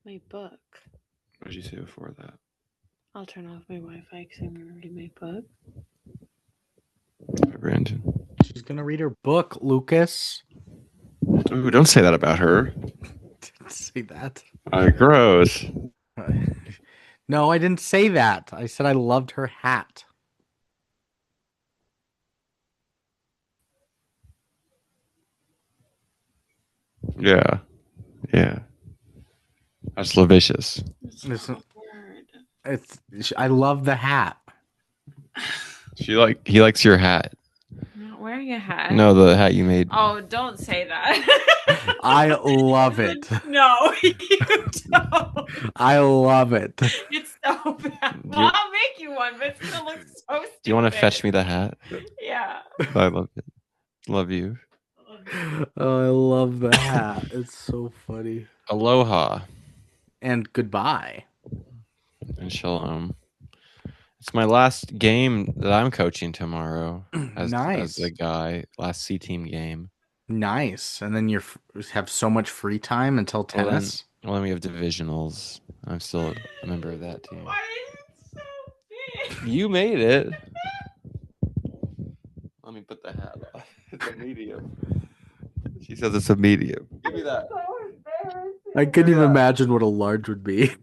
My book. What did you say before that? I'll turn off my Wi-Fi because I'm gonna read my book. Brandon. She's gonna read her book, Lucas. Ooh, don't say that about her. Didn't say that. Gross. No, I didn't say that. I said I loved her hat. Yeah. Yeah. That's lavicious. It's not a word. I love the hat. He likes your hat. I'm not wearing a hat. No, the hat you made. Oh, don't say that. I love it. No, you don't. I love it. It's so bad. Well, I'll make you one, but it's gonna look so stupid. Do you want to fetch me the hat? Yeah. I love it. Love you. Oh, I love the hat. It's so funny. Aloha. And goodbye. And shalom. It's my last game that I'm coaching tomorrow as a guy. Last C team game. Nice. And then you have so much free time until tennis. Well, then we have divisionals. I'm still a member of that team. Why is it so big? You made it. Let me put the hat on. It's a medium. She says it's a medium. Give me that. So embarrassing. I couldn't even imagine what a large would be.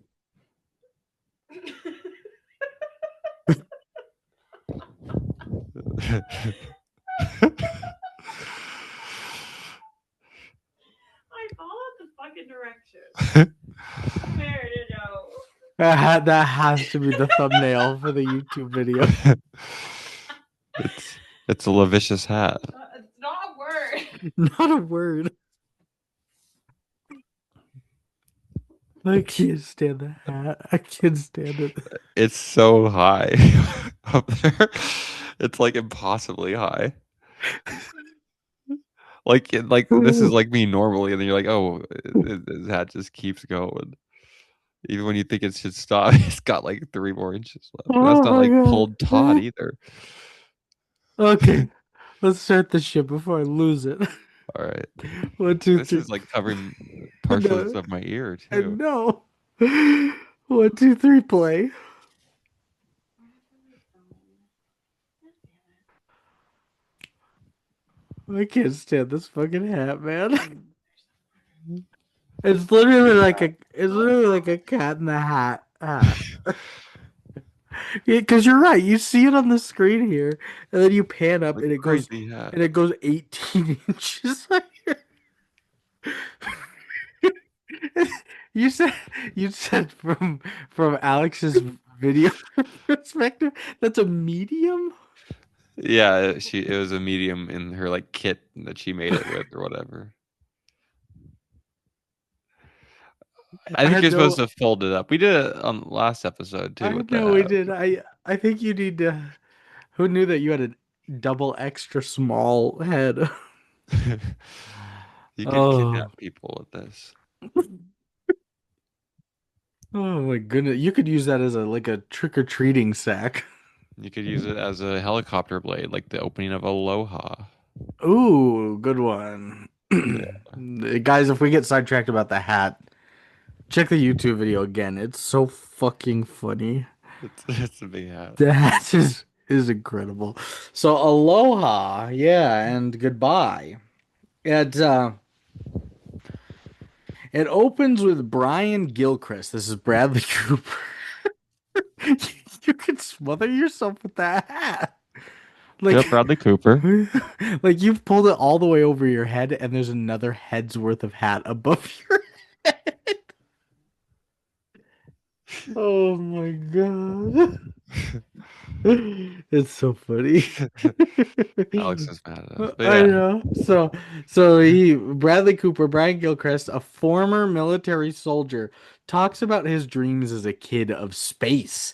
I followed the fucking directions. There you go. That has to be the thumbnail for the YouTube video. It's a lavicious hat. It's not a word. Not a word. I can't stand the hat. I can't stand it. It's so high up there. It's like impossibly high. Like this is like me normally, and then you're like, oh, his hat just keeps going. Even when you think it should stop, it's got like 3 more inches left. And that's not like pulled taut either. Okay, let's start this shit before I lose it. All right. 1, 2, 3. This is like covering partials of my ear too. No. 1, 2, 3, play. I can't stand this fucking hat, man. It's literally like a cat in the hat. Because you're right. You see it on the screen here, and then you pan up, and it goes 18 inches higher. You said from Alex's video perspective, that's a medium. Yeah, it was a medium in her like kit that she made it with or whatever. I think you're supposed to fold it up. We did it on the last episode too. I know we did. I think you need to. Who knew that you had a double extra small head? You can kidnap people with this. Oh my goodness! You could use that as a trick-or-treating sack. You could use it as a helicopter blade, like the opening of Aloha. Ooh, good one. Yeah. Guys, if we get sidetracked about the hat, check the YouTube video again. It's so fucking funny. It's a big hat. The hat is incredible. So aloha, yeah, and goodbye. It opens with Brian Gilchrist. This is Bradley Cooper. You can smother yourself with that hat. Like Bradley Cooper. Like you've pulled it all the way over your head, and there's another head's worth of hat above your head. Oh my god. It's so funny. Alex is mad at us. I know. So Bradley Cooper, Brian Gilchrist, a former military soldier, talks about his dreams as a kid of space.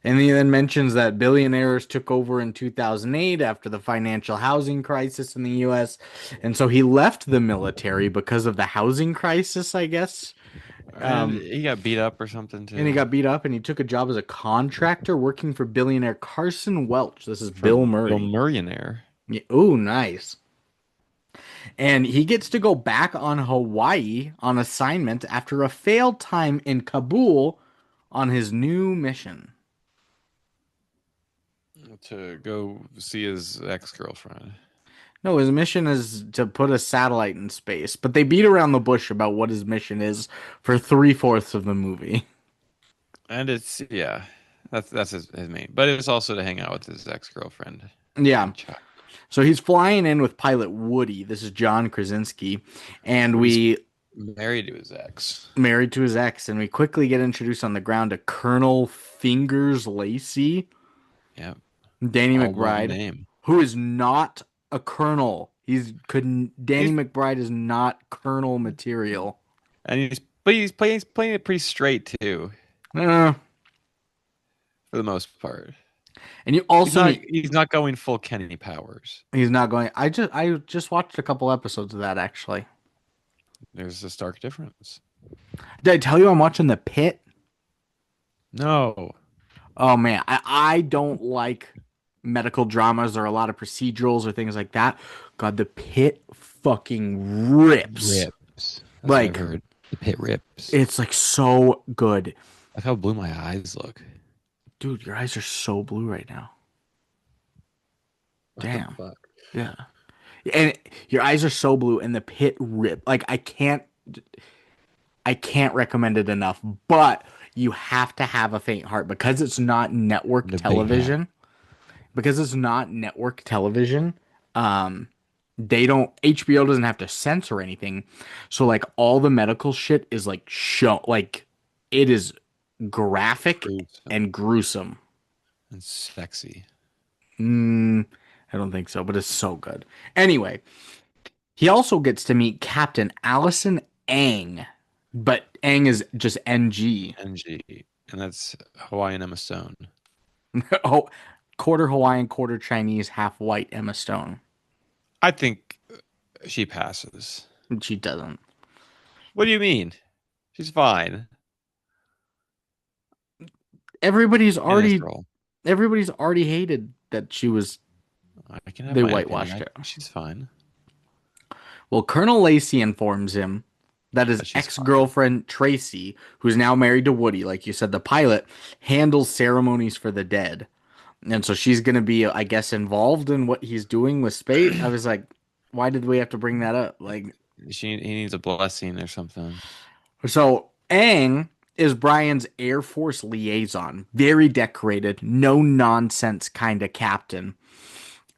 And he then mentions that billionaires took over in 2008 after the financial housing crisis in the US. And so he left the military because of the housing crisis, I guess. He got beat up or something too. And he got beat up, and he took a job as a contractor working for billionaire Carson Welch. This is Bill Murray. Bill Millionaire. Yeah. Oh, nice. And he gets to go back on Hawaii on assignment after a failed time in Kabul on his new mission. To go see his ex-girlfriend. No, his mission is to put a satellite in space, but they beat around the bush about what his mission is for 3/4 of the movie. And it's yeah, that's his main. But it's also to hang out with his ex-girlfriend. Yeah. So he's flying in with pilot Woody. This is John Krasinski. And Woody's we married to his ex. married to his ex, and we quickly get introduced on the ground to Colonel Fingers Lacey, Yeah. Danny All one McBride, name. who is not a colonel. Danny McBride is not colonel material. And he's playing it pretty straight too, Uh, for the most part. and you also He's not going full Kenny Powers. he's not going. I just watched a couple episodes of that actually. There's a stark difference. Did I tell you I'm watching The Pit? No. Oh man, I don't like medical dramas or a lot of procedurals or things like that. God, The Pit fucking rips. That's Like, what I've heard. The Pit rips. It's like so good. Look how blue my eyes look. Dude, your eyes are so blue right now. Damn. Fuck. Yeah. And your eyes are so blue and The Pit rip. Like I can't recommend it enough, but you have to have a faint heart because it's not network television. Because it's not network television, HBO doesn't have to censor anything. So like all the medical shit is like like it is graphic and gruesome. And sexy. I don't think so, but it's so good. Anyway, he also gets to meet Captain Allison Ang, but Ang is just NG. NG. And that's Hawaiian Emma Stone. Oh, quarter Hawaiian, quarter Chinese, half white Emma Stone. I think she passes. She doesn't. What do you mean? She's fine. Everybody's already hated that she was. They whitewashed it. She's fine. Well, Colonel Lacey informs him that his ex-girlfriend Tracy, who's now married to Woody, like you said, the pilot, handles ceremonies for the dead. And so she's going to be, I guess, involved in what he's doing with space. I was like, why did we have to bring that up? Like, he needs a blessing or something. So Aang is Brian's Air Force liaison, very decorated, no nonsense kind of captain.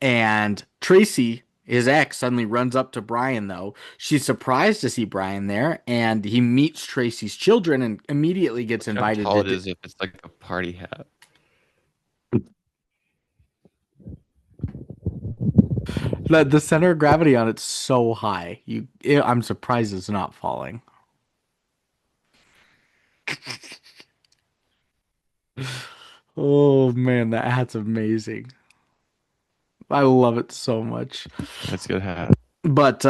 And Tracy, his ex, suddenly runs up to Brian, though. She's surprised to see Brian there, and he meets Tracy's children and immediately gets invited. How tall it is if it's like a party hat. The center of gravity on it's so high. I'm surprised it's not falling. Oh man, that hat's amazing. I love it so much. That's a good hat. But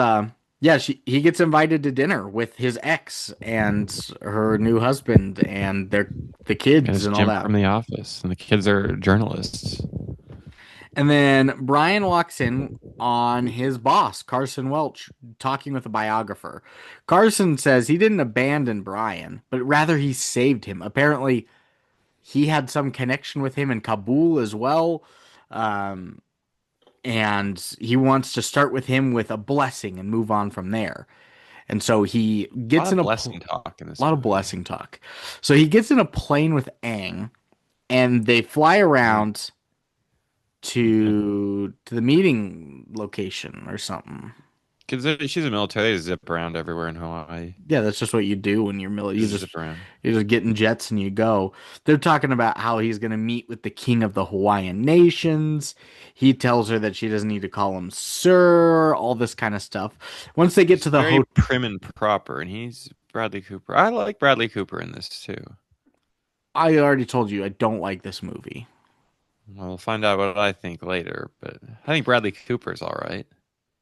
yeah, he gets invited to dinner with his ex and her new husband and the kids and all Jim that from The Office, and the kids are journalists. And then Brian walks in on his boss, Carson Welch, talking with a biographer. Carson says he didn't abandon Brian, but rather he saved him. Apparently, he had some connection with him in Kabul as well. And he wants to start with him with a blessing and move on from there. And so he gets in a blessing talk in this. A lot of blessing talk. So he gets in a plane with Aang, and they fly around to the meeting location or something. Because she's a military, they zip around everywhere in Hawaii. Yeah, that's just what you do when you're military. You zip around. You just get in jets and you go. They're talking about how he's going to meet with the king of the Hawaiian nations. He tells her that she doesn't need to call him sir, all this kind of stuff. Once they get to the very prim and proper, and he's Bradley Cooper. I like Bradley Cooper in this too. I already told you I don't like this movie. Well, we'll find out what I think later, but I think Bradley Cooper's all right.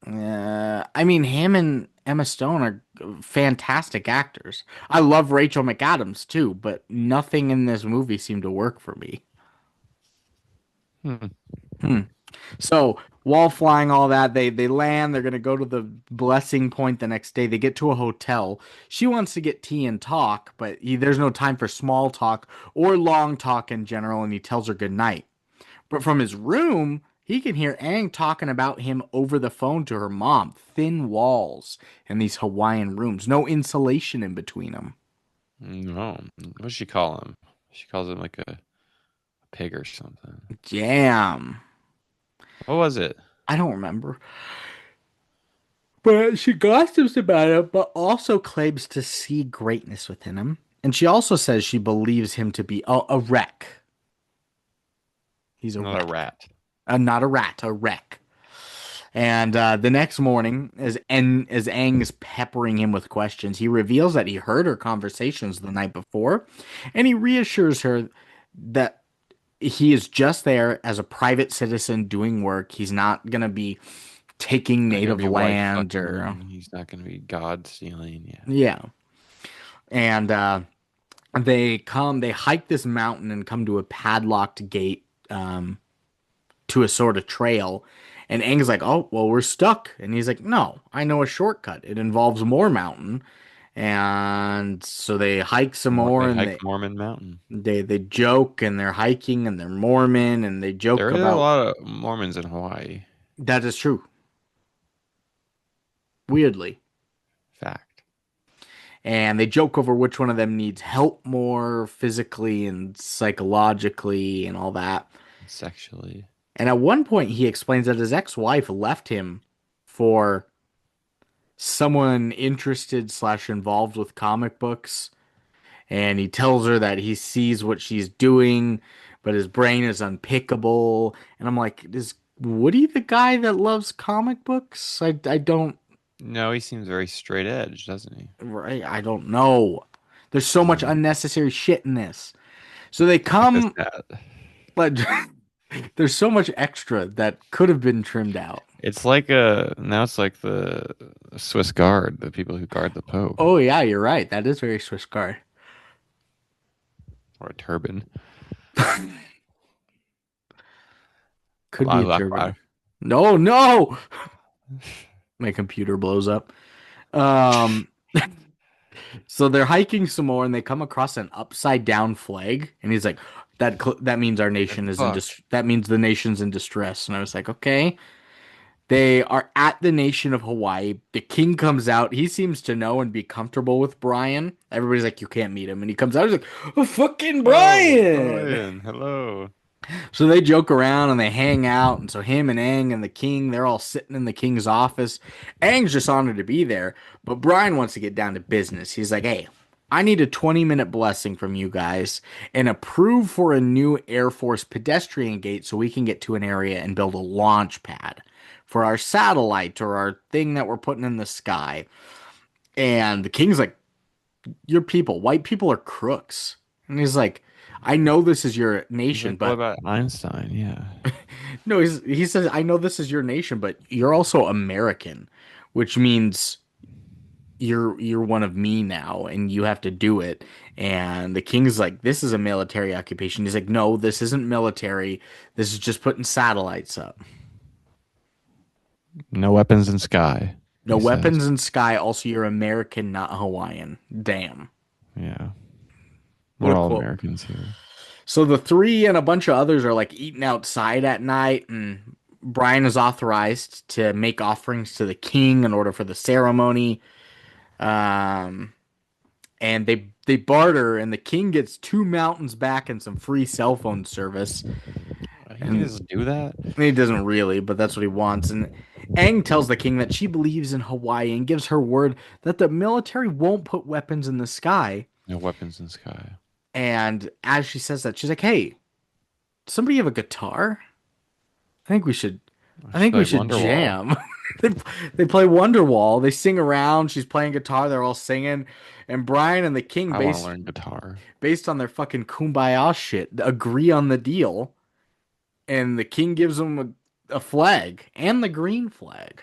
I mean, him and Emma Stone are fantastic actors. I love Rachel McAdams too, but nothing in this movie seemed to work for me. So wall flying, all that. They land. They're gonna go to the blessing point the next day. They get to a hotel. She wants to get tea and talk, but there's no time for small talk or long talk in general, and he tells her good night. But from his room, he can hear Aang talking about him over the phone to her mom. Thin walls in these Hawaiian rooms, no insulation in between them. No, what does she call him? She calls him like a pig or something. Damn. What was it? I don't remember. But she gossips about him, but also claims to see greatness within him. And she also says she believes him to be a wreck. He's a Not wreck. a rat. Not a rat, a wreck. And the next morning, as Aang's peppering him with questions, he reveals that he heard her conversations the night before, and he reassures her that he is just there as a private citizen doing work. He's not gonna be taking native land or he's not gonna be God stealing. Yeah. yeah. And they hike this mountain and come to a padlocked gate to a sort of trail. And Aang's like, oh, well, we're stuck. And he's like, no, I know a shortcut. It involves more mountain. And so they hike some more, They and hike Mormon Mountain. they joke, and they're hiking, and they're Mormon, and they joke There are about a lot of Mormons in Hawaii. that is true. Weirdly. Fact. And they joke over which one of them needs help more physically and psychologically and all that. Sexually. And at one point, he explains that his ex-wife left him for someone interested / involved with comic books. And he tells her that he sees what she's doing, but his brain is unpickable. And I'm like, is Woody the guy that loves comic books? I don't. No, he seems very straight edge, doesn't he? Right, I don't know. There's so much unnecessary shit in this. So they come. But there's so much extra that could have been trimmed out. It's like now it's like the Swiss Guard, the people who guard the Pope. Oh yeah, you're right. That is very Swiss Guard. Or a turban. Could be a turban. No. My computer blows up. So they're hiking some more, and they come across an upside down flag, and he's like, "That means our nation is that means the nation's in distress." And I was like, "Okay." They are at the nation of Hawaii. The king comes out. He seems to know and be comfortable with Brian. Everybody's like, "You can't meet him," and he comes out. He's like, "Oh, fucking Brian!" Hello. So they joke around and they hang out. And so him and Aang and the king, they're all sitting in the king's office. Aang's just honored to be there, but Brian wants to get down to business. He's like, hey, I need a 20-minute blessing from you guys and approve for a new Air Force pedestrian gate so we can get to an area and build a launch pad for our satellite or our thing that we're putting in the sky. And the king's like, your people, white people are crooks. And he's like, I know this is your nation, but what about Einstein? Yeah. No, he says, I know this is your nation, but you're also American, which means you're one of me now, and you have to do it. And the king's like, this is a military occupation. He's like, no, this isn't military. This is just putting satellites up. No weapons in sky. No weapons in sky. Also, you're American, not Hawaiian. Damn. Yeah. We're all Americans here. So the three and a bunch of others are like eating outside at night, and Brian is authorized to make offerings to the king in order for the ceremony. And they barter, and the king gets 2 mountains back and some free cell phone service. He doesn't do that? He doesn't really, but that's what he wants. And Aang tells the king that she believes in Hawaii and gives her word that the military won't put weapons in the sky. No weapons in sky. And as she says that, she's like, hey, does somebody have a guitar? I think we should jam. They play Wonderwall. They sing around. She's playing guitar. They're all singing. And Brian and the king, I want to learn guitar. Based on their fucking kumbaya shit, agree on the deal. And the king gives them a flag and the green flag.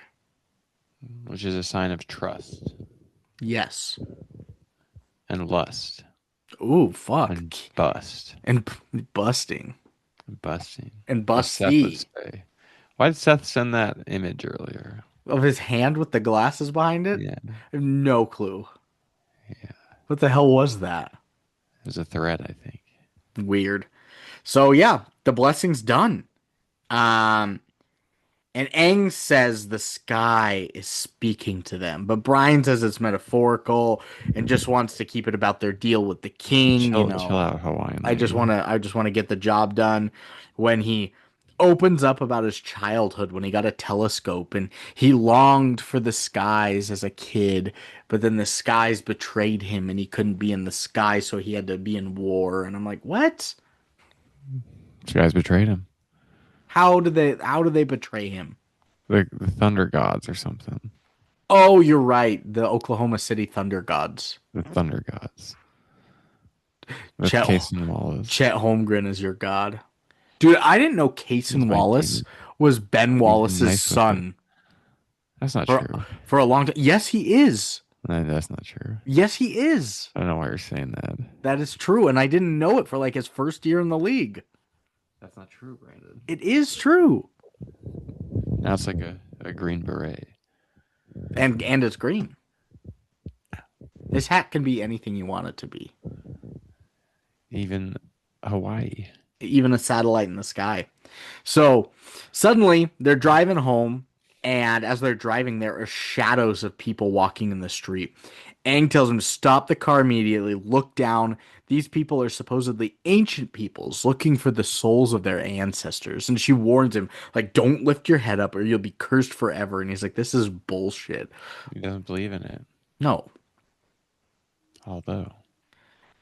Which is a sign of trust. Yes. And lust. Ooh, fuck. And bust. And busting. And busting. And busty. Why did Seth send that image earlier? Of his hand with the glasses behind it? Yeah, I have no clue. yeah. What the hell was that? It was a thread, I think. Weird. So yeah, the blessing's done. Um, and Aang says the sky is speaking to them, but Brian says it's metaphorical and just wants to keep it about their deal with the king. Chill out, Hawaiian lady. I just want to get the job done. When he opens up about his childhood, when he got a telescope and he longed for the skies as a kid, but then the skies betrayed him and he couldn't be in the sky, so he had to be in war. And I'm like, what? These guys betrayed him. How did they betray him? The Thunder Gods or something. Oh, you're right. The Oklahoma City Thunder Gods. The Thunder Gods. With Chet, Casey Wallace. Chet Holmgren is your god. Dude, I didn't know Cason Wallace was Ben Wallace's nice son. That's not true. For a long time. Yes, he is. No, that's not true. Yes, he is. I don't know why you're saying that. That is true, and I didn't know it for like his first year in the league. That's not true, Brandon. It is true. Now it's like a green beret. And it's green. This hat can be anything you want it to be. Even Hawaii. Even a satellite in the sky. So suddenly they're driving home, and as they're driving, there are shadows of people walking in the street. Aang tells him to stop the car immediately, look down. These people are supposedly ancient peoples looking for the souls of their ancestors. And she warns him, like, don't lift your head up or you'll be cursed forever. And he's like, this is bullshit. He doesn't believe in it. No. Although.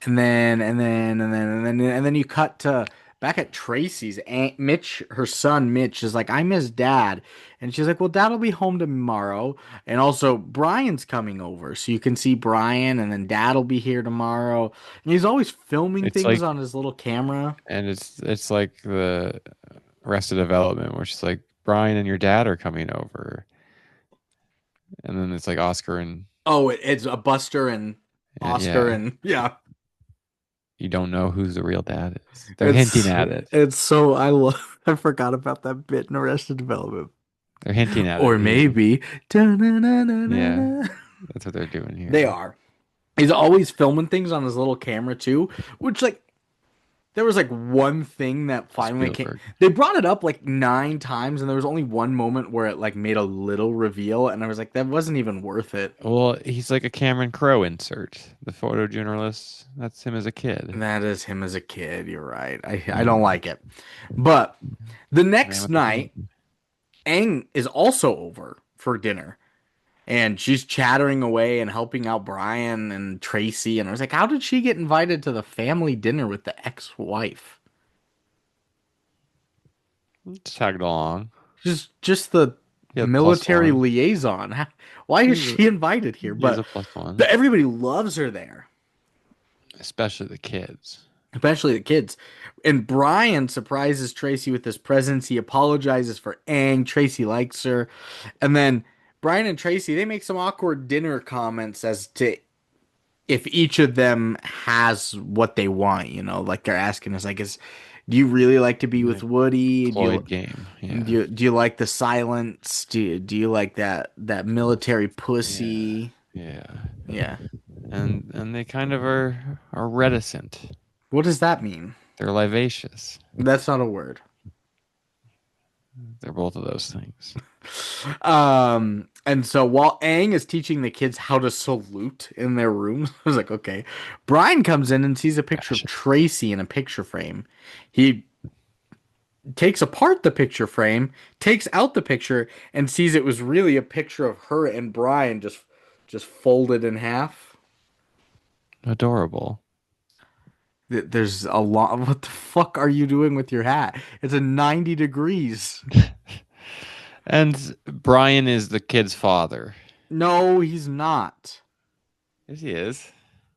And then you cut to back at Tracy's. Aunt Mitch, her son Mitch, is like, I miss Dad. And she's like, well, Dad'll be home tomorrow. And also, Brian's coming over. So you can see Brian, and then Dad'll be here tomorrow. And he's always filming things on his little camera. And it's like the Arrested Development, where she's like, Brian and your dad are coming over. And then it's like Oscar and... Oh, it's a Buster and Oscar and... Yeah. You don't know who's the real dad is. They're hinting at it. It's so I forgot about that bit in Arrested Development. They're hinting at it. Or maybe. Yeah. That's what they're doing here. They are. He's always filming things on his little camera too, which like there was like one thing that finally came. They brought it up like 9 times, and there was only one moment where it like made a little reveal, and I was like, that wasn't even worth it. Well, he's like a Cameron Crowe insert, the photojournalist. That's him as a kid. That is him as a kid. You're right. I don't like it. But the next night, Aang is also over for dinner. And she's chattering away and helping out Brian and Tracy. And I was like, how did she get invited to the family dinner with the ex-wife? Tagged along. Just the military liaison. Why is she invited here? But everybody loves her there. Especially the kids. And Brian surprises Tracy with his presents. He apologizes for Aang. Tracy likes her. And then Brian and Tracy, they make some awkward dinner comments as to if each of them has what they want, you know, like they're asking us, like, do you really like to be with Woody? Game. Yeah. Do you like the silence? Do you like that military pussy? Yeah. And they kind of are reticent. What does that mean? They're livacious. That's not a word. They're both of those things. And so while Aang is teaching the kids how to salute in their rooms, I was like, okay. Brian comes in and sees a picture of Tracy in a picture frame. He takes apart the picture frame, takes out the picture, and sees it was really a picture of her and Brian just folded in half. Adorable. There's a lot. What the fuck are you doing with your hat? It's a 90 degrees. And Brian is the kid's father. No, he's not. Yes, he is.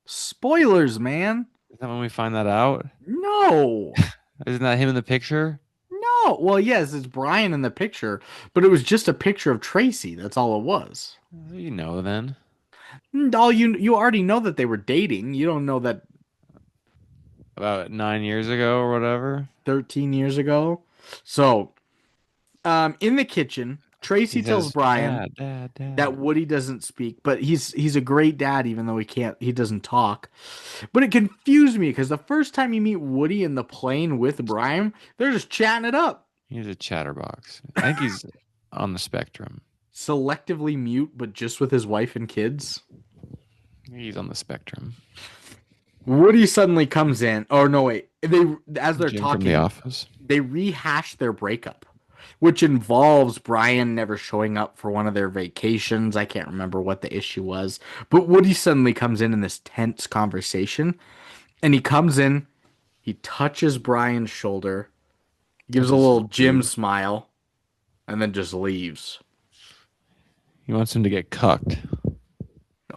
Spoilers, man. Is that when we find that out? No. Isn't that him in the picture? No. Well, yes, it's Brian in the picture, but it was just a picture of Tracy. That's all it was. You know, then. You already know that they were dating. You don't know that. About 9 years ago or whatever. 13 years ago. So In the kitchen, Tracy He tells says, Brian "Dad, Dad, that Dad." Woody doesn't speak, but he's a great dad, even though he doesn't talk. But it confused me because the first time you meet Woody in the plane with Brian, they're just chatting it up. He's a chatterbox. I think he's on the spectrum. Selectively mute, but just with his wife and kids. He's on the spectrum. Woody suddenly comes in. Oh no, wait. As they're Jim from The talking, Office. they rehash their breakup, which involves Brian never showing up for one of their vacations. I can't remember what the issue was, but Woody suddenly comes in this tense conversation, and he comes in, he touches Brian's shoulder, gives a Touches his little Jim boob. smile, and then just leaves. He wants him to get cucked.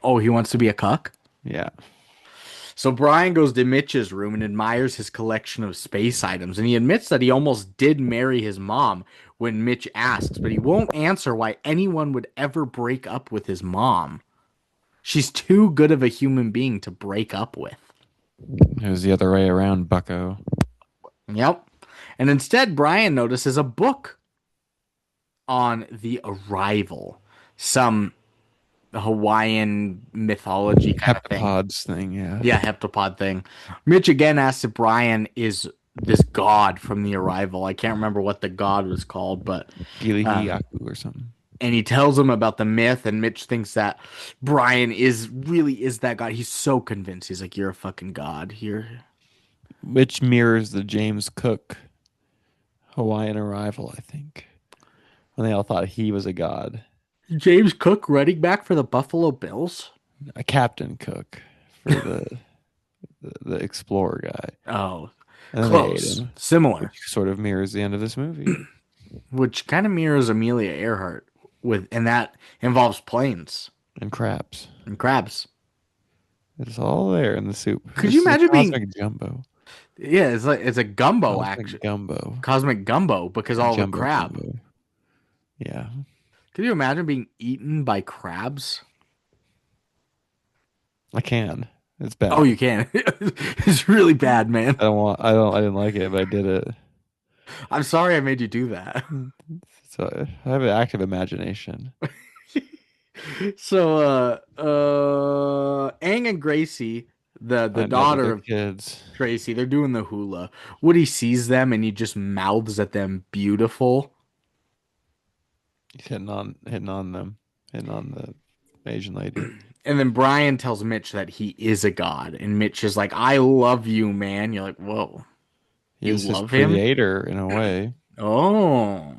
Oh, he wants to be a cuck? Yeah. So Brian goes to Mitch's room and admires his collection of space items, and he admits that he almost did marry his mom when Mitch asks, but he won't answer why anyone would ever break up with his mom. She's too good of a human being to break up with. It was the other way around, bucko. Yep. And instead, Brian notices a book on the arrival. Some Hawaiian mythology kind of thing. Heptapods thing, yeah. Yeah, heptapod thing. Mitch again asks if Brian is this god from the arrival. I can't remember what the god was called, but Gilihiaku or something. and he tells him about the myth, and Mitch thinks that Brian really is that god. He's so convinced. He's like, "You're a fucking god." Which mirrors the James Cook Hawaiian arrival, I think. When they all thought he was a god. James Cook running back for the Buffalo Bills. A Captain Cook for the explorer guy. Oh, And then close, they ate him, similar, which sort of mirrors the end of this movie. which kind of mirrors Amelia Earhart and that involves planes And crabs. and crabs. It's all there in the soup. Could you imagine being cosmic jumbo? Yeah, it's a gumbo Cosmic actually. gumbo. Cosmic gumbo because all the Jumbo crab. gumbo. Yeah. Could you imagine being eaten by crabs? I can. It's bad. Oh, you can. It's really bad, man. I didn't like it, but I did it. I'm sorry I made you do that. So I have an active imagination. So Aang and Gracie, the I know, but daughter they're of kids. Tracy, they're doing the hula. Woody sees them and he just mouths at them beautiful. He's hitting on them. Hitting on the Asian lady. And then Brian tells Mitch that he is a god. And Mitch is like, I love you, man. You're like, whoa. You He's his love him? creator in a way. Oh.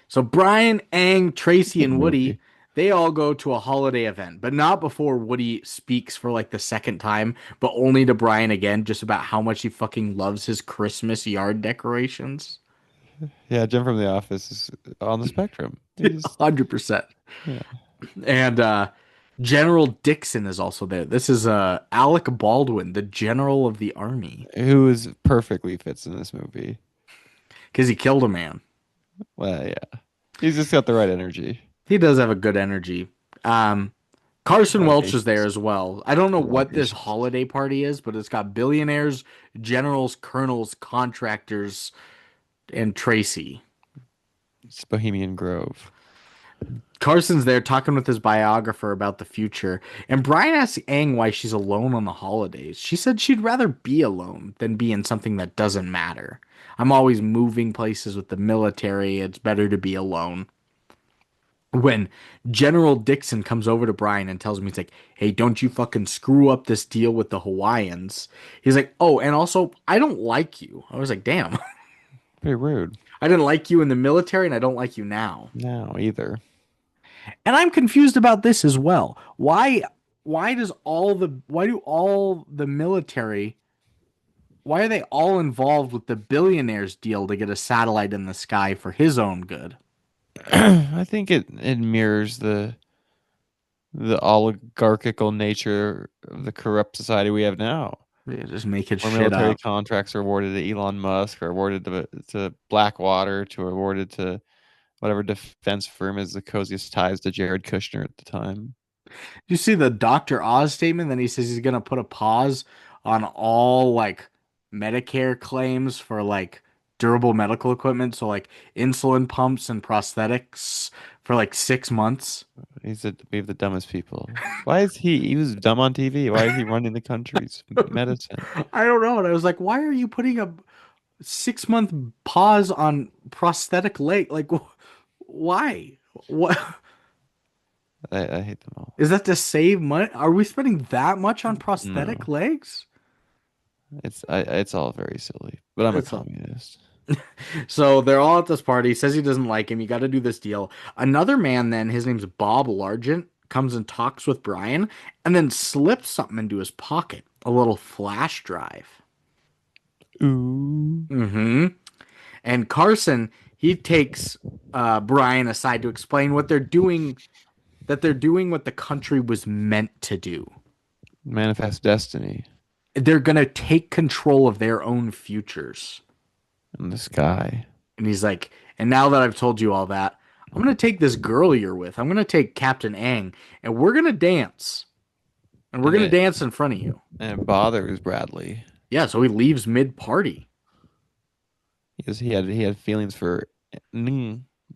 So Brian, Aang, Tracy, and Woody, Movie. they all go to a holiday event, but not before Woody speaks for like the second time, but only to Brian again, just about how much he fucking loves his Christmas yard decorations. Yeah, Jim from The Office is on the spectrum. He's 100%. yeah. And General Dixon is also there. This is Alec Baldwin, the general of the army, Who is perfectly fits in this movie. because he killed a man. Well, yeah. He's just got the right energy. He does have a good energy. Carson Right, Welch is there patience. as well. I don't know what this Patience. holiday party is, but it's got billionaires, generals, colonels, contractors, and Tracy. It's Bohemian Grove. Carson's there talking with his biographer about the future, and Brian asks Aang why she's alone on the holidays. She said she'd rather be alone than be in something that doesn't matter. I'm always moving places with the military. It's better to be alone. When General Dixon comes over to Brian and tells him, he's like, hey, don't you fucking screw up this deal with the Hawaiians. He's like, oh, and also, I don't like you. I was like, damn. Pretty rude. I didn't like you in the military, and I don't like you now. No, either. And I'm confused about this as well. Why do all the military, why are they all involved with the billionaires deal to get a satellite in the sky for his own good? I think it mirrors the oligarchical nature of the corrupt society we have now. Yeah, just make it Where shit military up. contracts are awarded to Elon Musk, or awarded to Blackwater, to awarded to whatever defense firm is the coziest ties to Jared Kushner at the time. You see the Dr. Oz statement? Then he says he's gonna put a pause on all like Medicare claims for like durable medical equipment, so like insulin pumps and prosthetics for like 6 months. We have the dumbest people. Why is he was dumb on TV? Why is he running the country's medicine? I don't know. And I was like, why are you putting a 6 month pause on prosthetic leg? Like, why? What I hate them all. is that to save money? Are we spending that much on prosthetic No, legs? it's all very silly. But I'm a It's all- communist. So they're all at this party. He says he doesn't like him. You got to do this deal. Another man, then, his name's Bob Largent, comes and talks with Brian and then slips something into his pocket, a little flash drive. Ooh. Mm-hmm. And Carson, he takes Brian aside to explain what they're doing, that they're doing what the country was meant to do. Manifest destiny They're going to take control of their own futures. in the sky. And he's like, and now that I've told you all that, I'm going to take this girl you're with. I'm going to take Captain Aang, and we're going to dance. And we're going to dance in front of you. And it bothers Bradley. Yeah, so he leaves mid-party. Because he had feelings for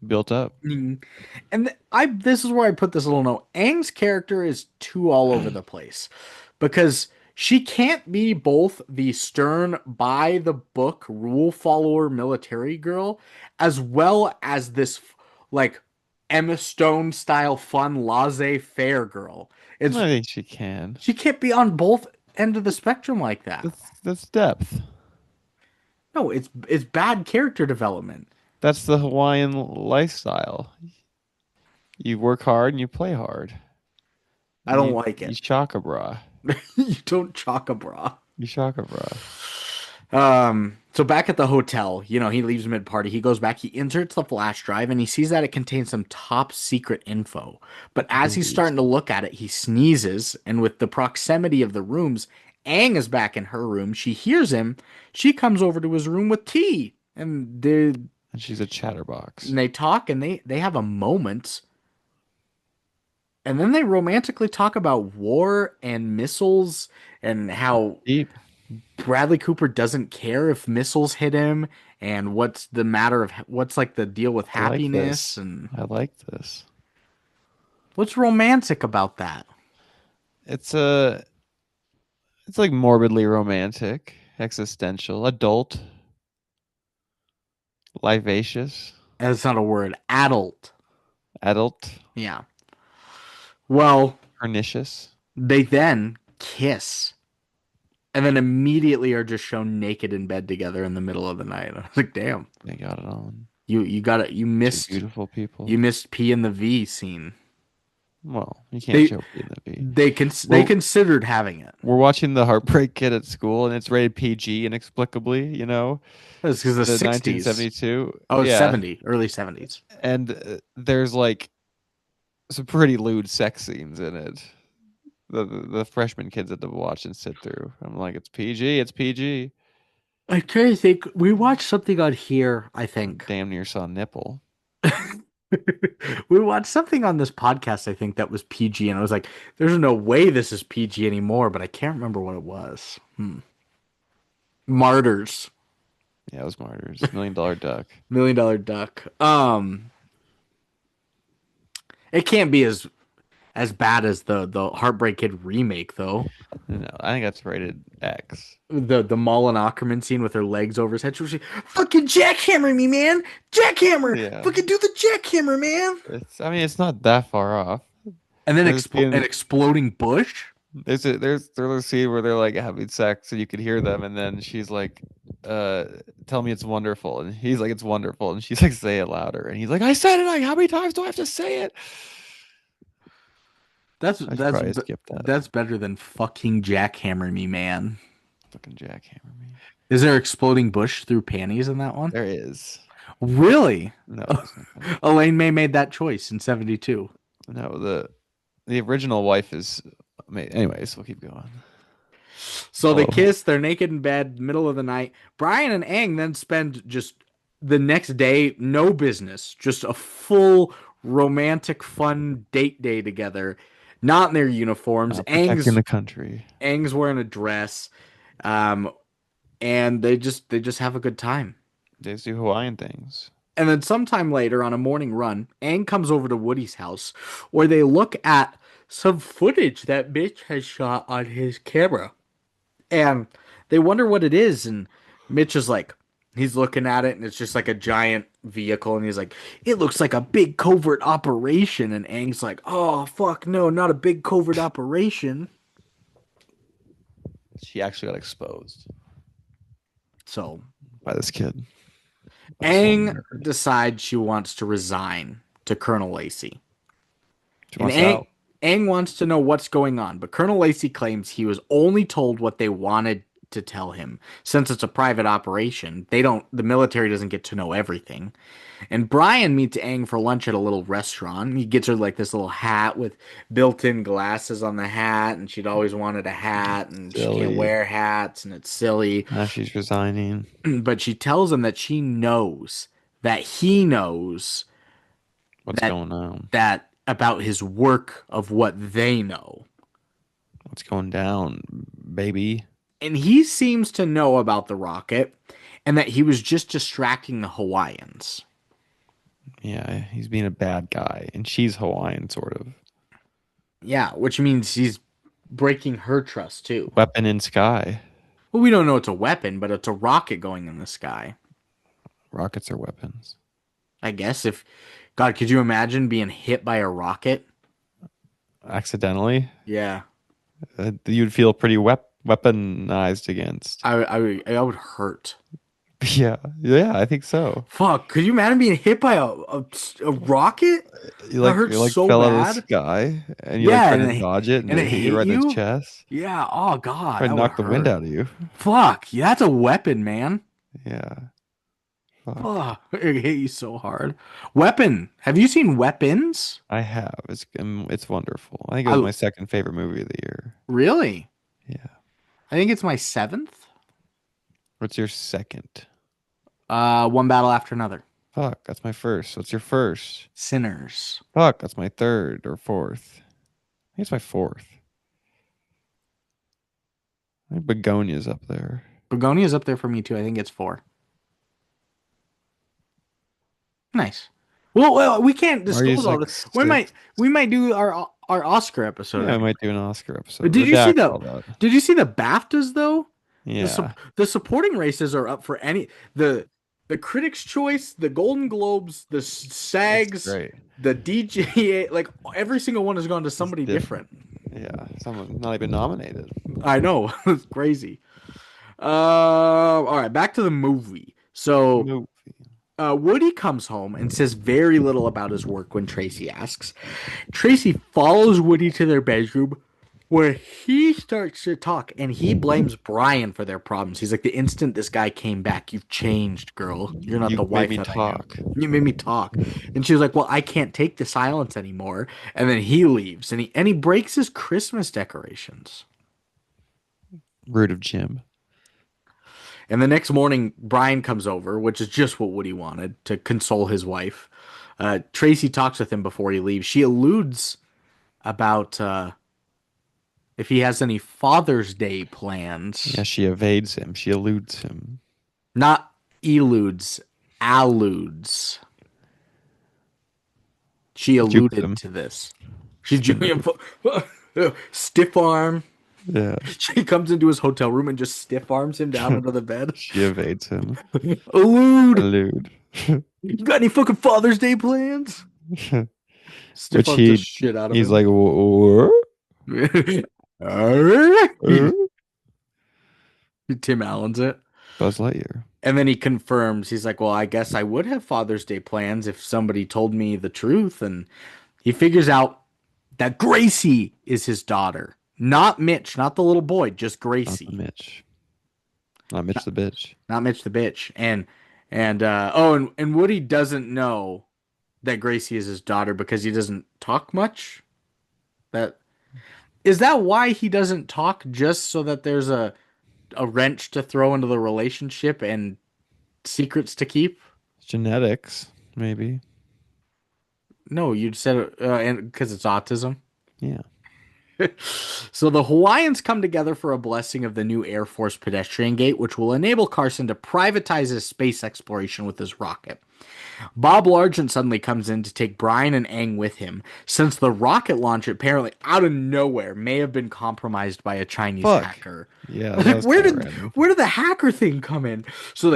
built up. And this is where I put this little note. Aang's character is too all over the place. Because she can't be both the stern, by the book, rule follower military girl, as well as this like Emma Stone style fun laissez-faire girl. I think she can. She can't be on both end of the spectrum like that. That's depth. No, it's bad character development. That's the Hawaiian lifestyle. You work hard and you play hard. I don't like You it. shaka bra. You don't chalk a bra. You shaka bra. So back at the hotel, he leaves mid-party. He goes back, he inserts the flash drive, and he sees that it contains some top secret info. But as he's starting to look at it, he sneezes, and with the proximity of the rooms, Aang is back in her room. She hears him. She comes over to his room with tea, and And she's a chatterbox. they talk, and they have a moment. And then they romantically talk about war and missiles and how Deep. Bradley Cooper doesn't care if missiles hit him and what's the matter of what's like the deal with I like happiness this. and I like this. what's romantic about that? It's like morbidly romantic, existential, adult, livacious, That's not a word. Adult. adult, Yeah. Well, pernicious. they then kiss and then immediately are just shown naked in bed together in the middle of the night. I was like, damn. They got it on. You got it. You Two missed beautiful people. You missed P and the V scene. Well, you can't show P in the V. They considered having it. We're watching The Heartbreak Kid at school, and it's rated PG inexplicably. It's because the 60s. 1972. Oh, yeah. 70, early 70s. And there's like some pretty lewd sex scenes in it. The freshman kids had to watch and sit through. I'm like, it's PG. It's PG. I'm trying to think. We watched something on here, I think. Damn near saw nipple. We watched something on this podcast, I think, that was PG, and I was like, there's no way this is PG anymore, but I can't remember what it was. Martyrs. Yeah, it was Martyrs. $1 Million Duck. $1 Million Duck. It can't be as bad as the Heartbreak Kid remake, though. No, I think that's rated X. The Mullen Ackerman scene with her legs over his head. She was like, fucking jackhammer me, man! Jackhammer! Yeah. Fucking do the jackhammer, man! It's not that far off. And then There's been- an exploding bush. There's a scene where they're like having sex and you can hear them, and then she's like, tell me it's wonderful, and he's like, it's wonderful, and she's like, say it louder, and he's like, I said it, like, how many times do I have to say it? I should probably skip that. That's better than fucking jackhammer me, man. Fucking jackhammer me. Is there exploding bush through panties in that one? There is. Really? No. Elaine May made that choice in 72. No, the original wife is. Anyways, we'll keep going. So they kiss. They're naked in bed, middle of the night. Brian and Aang then spend just the next day, no business, just a full romantic, fun date day together. Not in their uniforms. Protecting the country. Aang's wearing a dress, and they just have a good time. They just do Hawaiian things. And then sometime later on a morning run, Aang comes over to Woody's house where they look at some footage that Mitch has shot on his camera. And they wonder what it is. And Mitch is like, he's looking at it and it's just like a giant vehicle. And he's like, it looks like a big covert operation. And Aang's like, oh, fuck, no, not a big covert operation. She actually got exposed So by this kid. Aang decides she wants to resign to Colonel Lacey. She And wants out. Aang wants to know what's going on, but Colonel Lacey claims he was only told what they wanted to tell him. Since it's a private operation, the military doesn't get to know everything. And Brian meets Aang for lunch at a little restaurant. He gets her like this little hat with built-in glasses on the hat, and she'd always wanted a hat, and she can't Silly. wear hats, and it's silly. Now she's resigning. But she tells him that she knows that he knows What's going on? that about his work of what they know. What's going down, baby? And he seems to know about the rocket and that he was just distracting the Hawaiians. Yeah, he's being a bad guy, and she's Hawaiian, sort of. Yeah, which means he's breaking her trust too. Weapon in sky. Well, we don't know it's a weapon, but it's a rocket going in the sky. Rockets are weapons. I guess if... God, could you imagine being hit by a rocket? Accidentally? Yeah. You'd feel pretty weaponized against. I would hurt. Yeah, I think so. Fuck, could you imagine being hit by a rocket? You like, hurts you like so fell out of bad. the sky, and you Yeah, like tried and to it- dodge it, and and it it hit hit you right in you? the chest. Yeah, oh God. Tried to that knock the would wind hurt. out of you. Fuck, yeah, that's a weapon, man. Yeah. Fuck. Oh, it hit you so hard. Weapon. Have you seen Weapons? I have. It's wonderful. I think it was I- my second favorite movie of the year. Really? Yeah. I think it's my 7th. What's your second? One Battle After Another. Fuck, that's my first. What's your first? Sinners. Fuck, that's my third or fourth. I think it's my fourth. I think Begonia's up there. Begonia's up there for me too. I think it's 4. Nice. Well, we can't disclose all like this. We might do our Oscar episode. Yeah, I might do an Oscar episode. But did you see Redact all that. Did you see the BAFTAs though? Yeah. The supporting races are up for any the Critics' Choice, the Golden Globes, the SAGs, Great. the DGA, like every single one has gone to somebody different. Yeah. Someone's not even nominated. I know. It's crazy. All right, back to the movie. So Movie. Woody comes home and says very little about his work when Tracy asks. Tracy follows Woody to their bedroom where he starts to talk and he blames Brian for their problems. He's like, the instant this guy came back, you've changed, girl. You're not You the wife made me that talk. I am. You made me talk. And she was like, well, I can't take the silence anymore. And then he leaves and he breaks his Christmas decorations. Rude of Jim. And the next morning, Brian comes over, which is just what Woody wanted, to console his wife. Tracy talks with him before he leaves. She alludes about if he has any Father's Day plans. Yeah, she evades him. She eludes him. Not eludes, alludes. She alluded to this. She's doing a stiff arm. Yeah. She comes into his hotel room and just stiff arms him down under the bed. She evades him. Allude. Allude. You got any fucking Father's Day plans? Stiff Which arms he the shit out of he's him. like, what? Tim Allen's it. Buzz Lightyear. And then he confirms, he's like, well, I guess I would have Father's Day plans if somebody told me the truth. And he figures out that Gracie is his daughter. Not Mitch, not the little boy, just Gracie. Not Mitch. Not Mitch the bitch. Not Mitch the bitch. And Woody doesn't know that Gracie is his daughter because he doesn't talk much. Is that why he doesn't talk, just so that there's a wrench to throw into the relationship and secrets to keep? Genetics, maybe. No, you said and because it's autism. Yeah. So the Hawaiians come together for a blessing of the new Air Force pedestrian gate, which will enable Carson to privatize his space exploration with his rocket. Bob Largent suddenly comes in to take Brian and Aang with him, since the rocket launch apparently out of nowhere may have been compromised by a Chinese Fuck. hacker. Yeah, Like, that was kind of random. where did the hacker thing come in? So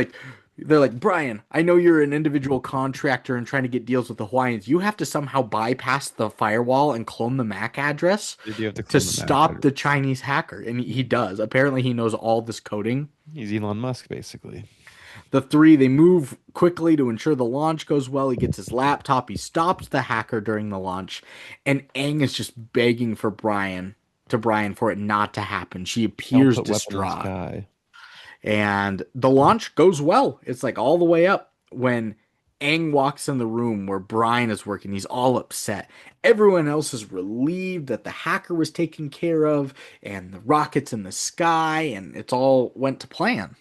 they're like, Brian, I know you're an individual contractor and trying to get deals with the Hawaiians. You have to somehow bypass the firewall and clone the MAC address Did you have to to clone the Mac stop the address? Chinese hacker. And he does. Apparently, he knows all this coding. He's Elon Musk, basically. The three, they move quickly to ensure the launch goes well. He gets his laptop. He stops the hacker during the launch. And Aang is just begging for Brian for it not to happen. She Don't appears put weapon in the distraught. sky. And the launch goes well. It's like all the way up when Aang walks in the room where Brian is working. He's all upset. Everyone else is relieved that the hacker was taken care of and the rocket's in the sky and it's all went to plan.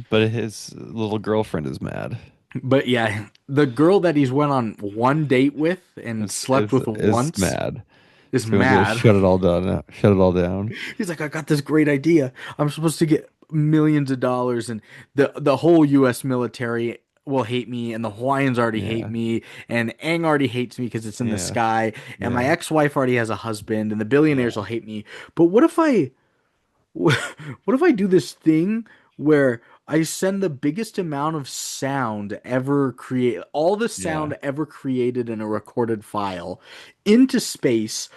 But his little girlfriend is mad. But yeah, the girl that he's went on one date with and slept with Is once mad. is So he's gonna mad. shut it all down. Shut it all down. He's like, I got this great idea. I'm supposed to get millions of dollars, and the whole U.S. military will hate me, and the Hawaiians already hate Yeah. me, and Aang already hates me because it's in the Yeah. sky, and my Yeah. ex-wife already has a husband, and the billionaires will hate me. But what if I, what if I do this thing where I send the biggest amount of sound ever create, all the sound ever created in a recorded file, into space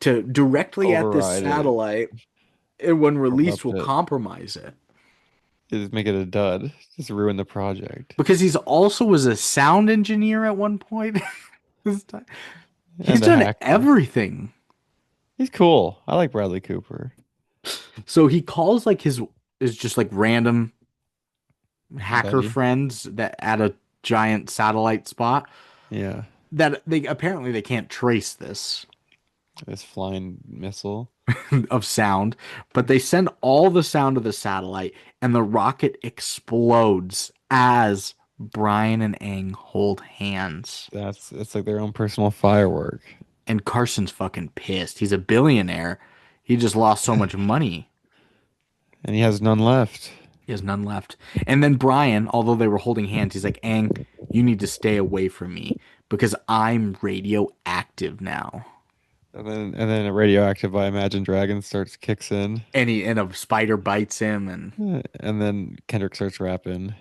to directly at this Override it. satellite, and when released will Corrupt it. compromise it. Just make it a dud. Just ruin the project. Because he's also was a sound engineer at one point. He's And a done hacker. everything. He's cool. I like Bradley Cooper. So he calls like his is just like random hacker Buddy. friends that at a giant satellite spot Yeah. that they apparently they can't trace this This flying missile. of sound, but they send all the sound of the satellite and the rocket explodes as Brian and Aang hold hands. It's like their own personal firework. And Carson's fucking pissed. He's a billionaire. He just lost so much money. And he has none left. He has none left. And then Brian, although they were holding hands, he's like, Aang, you need to stay away from me because I'm radioactive now. And then a radioactive by Imagine Dragons kicks in. And a spider bites him and And then Kendrick starts rapping.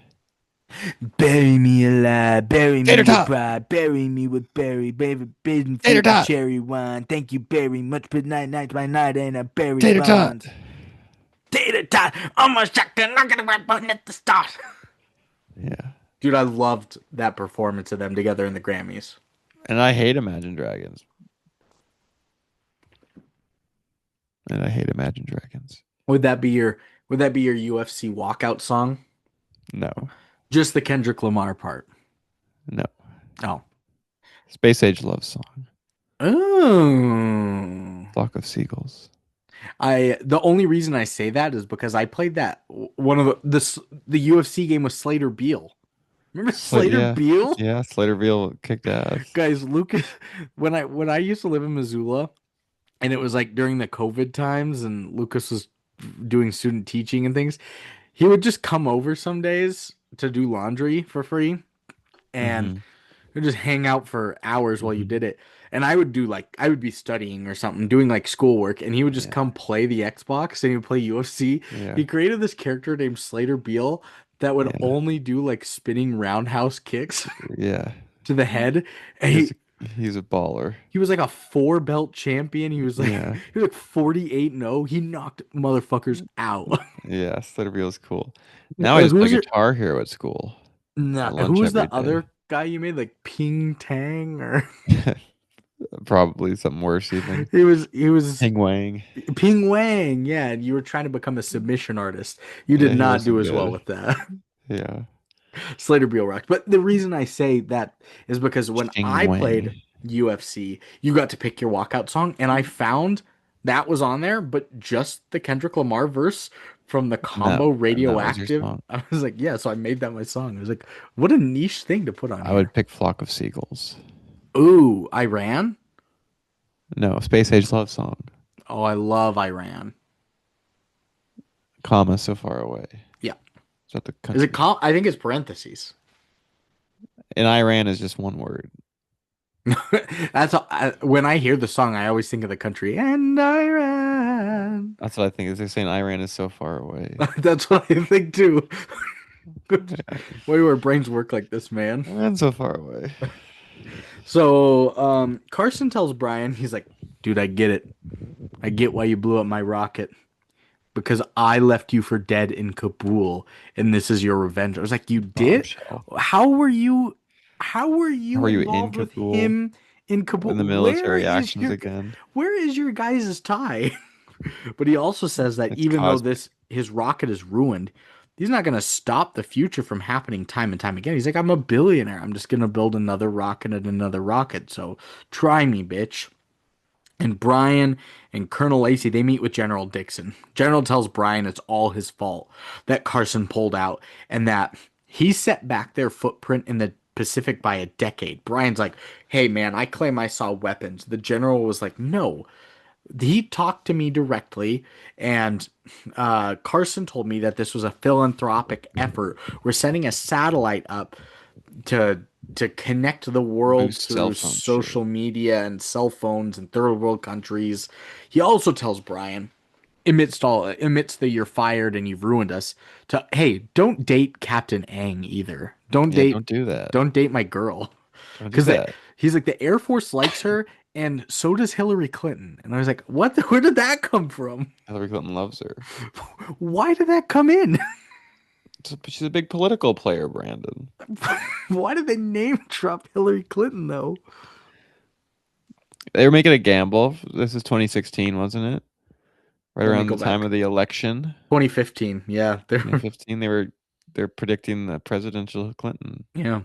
bury me alive, bury me Tater with tot. pride, bury me with berry, baby, baby, Tater tot. cherry wine. Thank you very much, but night by night, and I bury Tater tot. bonds. Tater tot, almost shotgun, not gonna grab button at the start. Yeah. Dude, I loved that performance of them together in the Grammys. And I hate Imagine Dragons. Would that be your UFC walkout song? No. Just the Kendrick Lamar part. No. Oh. Space Age Love Song. Oh. Flock of Seagulls. The only reason I say that is because I played that one of the UFC game with Slater Beal. Remember Slater Beal? Yeah, Slater Beal kicked ass. Guys, Lukas, when I used to live in Missoula, and it was like during the COVID times, and Lukas was doing student teaching and things, he would just come over some days to do laundry for free, and we'd just hang out for hours while you did it. And I would be studying or something, doing like schoolwork, and he would just come play the Xbox and he would play UFC. Yeah. He created this character named Slater Beal that would only do like spinning roundhouse kicks Yeah. to the head. And He's a baller. he was like a 4-belt champion. He was like Yeah. he was like 48-0. He knocked motherfuckers out. Yeah, Slater Beal's cool. Now I just play Guitar Hero at school. Nah, lunch who was the every day. other guy you made? Like Ping Tang or Probably something worse even. he was Ping Wang. Ping Wang, yeah, and you were trying to become a submission artist. You did Yeah, he not do wasn't as well good. with that. Yeah. Slater Beal rocked. But the reason I say that is because when Sting I Wang. played UFC, you got to pick your walkout song, and I found that was on there, but just the Kendrick Lamar verse from the combo And that was your Radioactive. song. I was like, yeah, so I made that my song. I was like, what a niche thing to put on I here. would pick Flock of Seagulls. Ooh, Iran? No, Space Age Love Song. Oh, I love Iran. Comma, so far away. Yeah. Is that the Is it country? I think it's parentheses. And Iran is just one word. When I hear the song, I always think of the country and Iran. That's what I think. Is they're saying Iran is so far away. That's what I think too. Yeah, Why do our brains work like this, man? Iran's so far away. So, Carson tells Brian, he's like, dude, I get it. I get why you blew up my rocket because I left you for dead in Kabul, and this is your revenge. I was like, you did? Bombshell. How were you? How were How you are you in involved with Kabul? him in Kabul? In the military actions again? Where is your guys' tie? But he also says that It's even though cosmic. his rocket is ruined, he's not going to stop the future from happening time and time again. He's like, I'm a billionaire. I'm just going to build another rocket and another rocket. So try me, bitch. And Brian and Colonel Lacey, they meet with General Dixon. General tells Brian it's all his fault that Carson pulled out and that he set back their footprint in the Pacific by a decade. Brian's like, hey man, I claim I saw weapons. The general was like, no, he talked to me directly, and Carson told me that this was a philanthropic effort. We're sending a satellite up to connect the world Boost cell through phone shit. social media and cell phones in third world countries. He also tells Brian, amidst the you're fired and you've ruined us, to hey, don't date Captain Aang either. Yeah, don't do that. Don't date my girl. Don't do Because that. he's like, the Air Force likes her, and so does Hillary Clinton. And I was like, what? Where did that come from? Hillary Clinton loves her. Why did that come in? She's a big political player, Brandon. Why did they name drop Hillary Clinton though? They were making a gamble. This is 2016, wasn't it? Right Let me around go the time back. of the election, 2015. Yeah, they're 2015. They're predicting the presidential Clinton. yeah.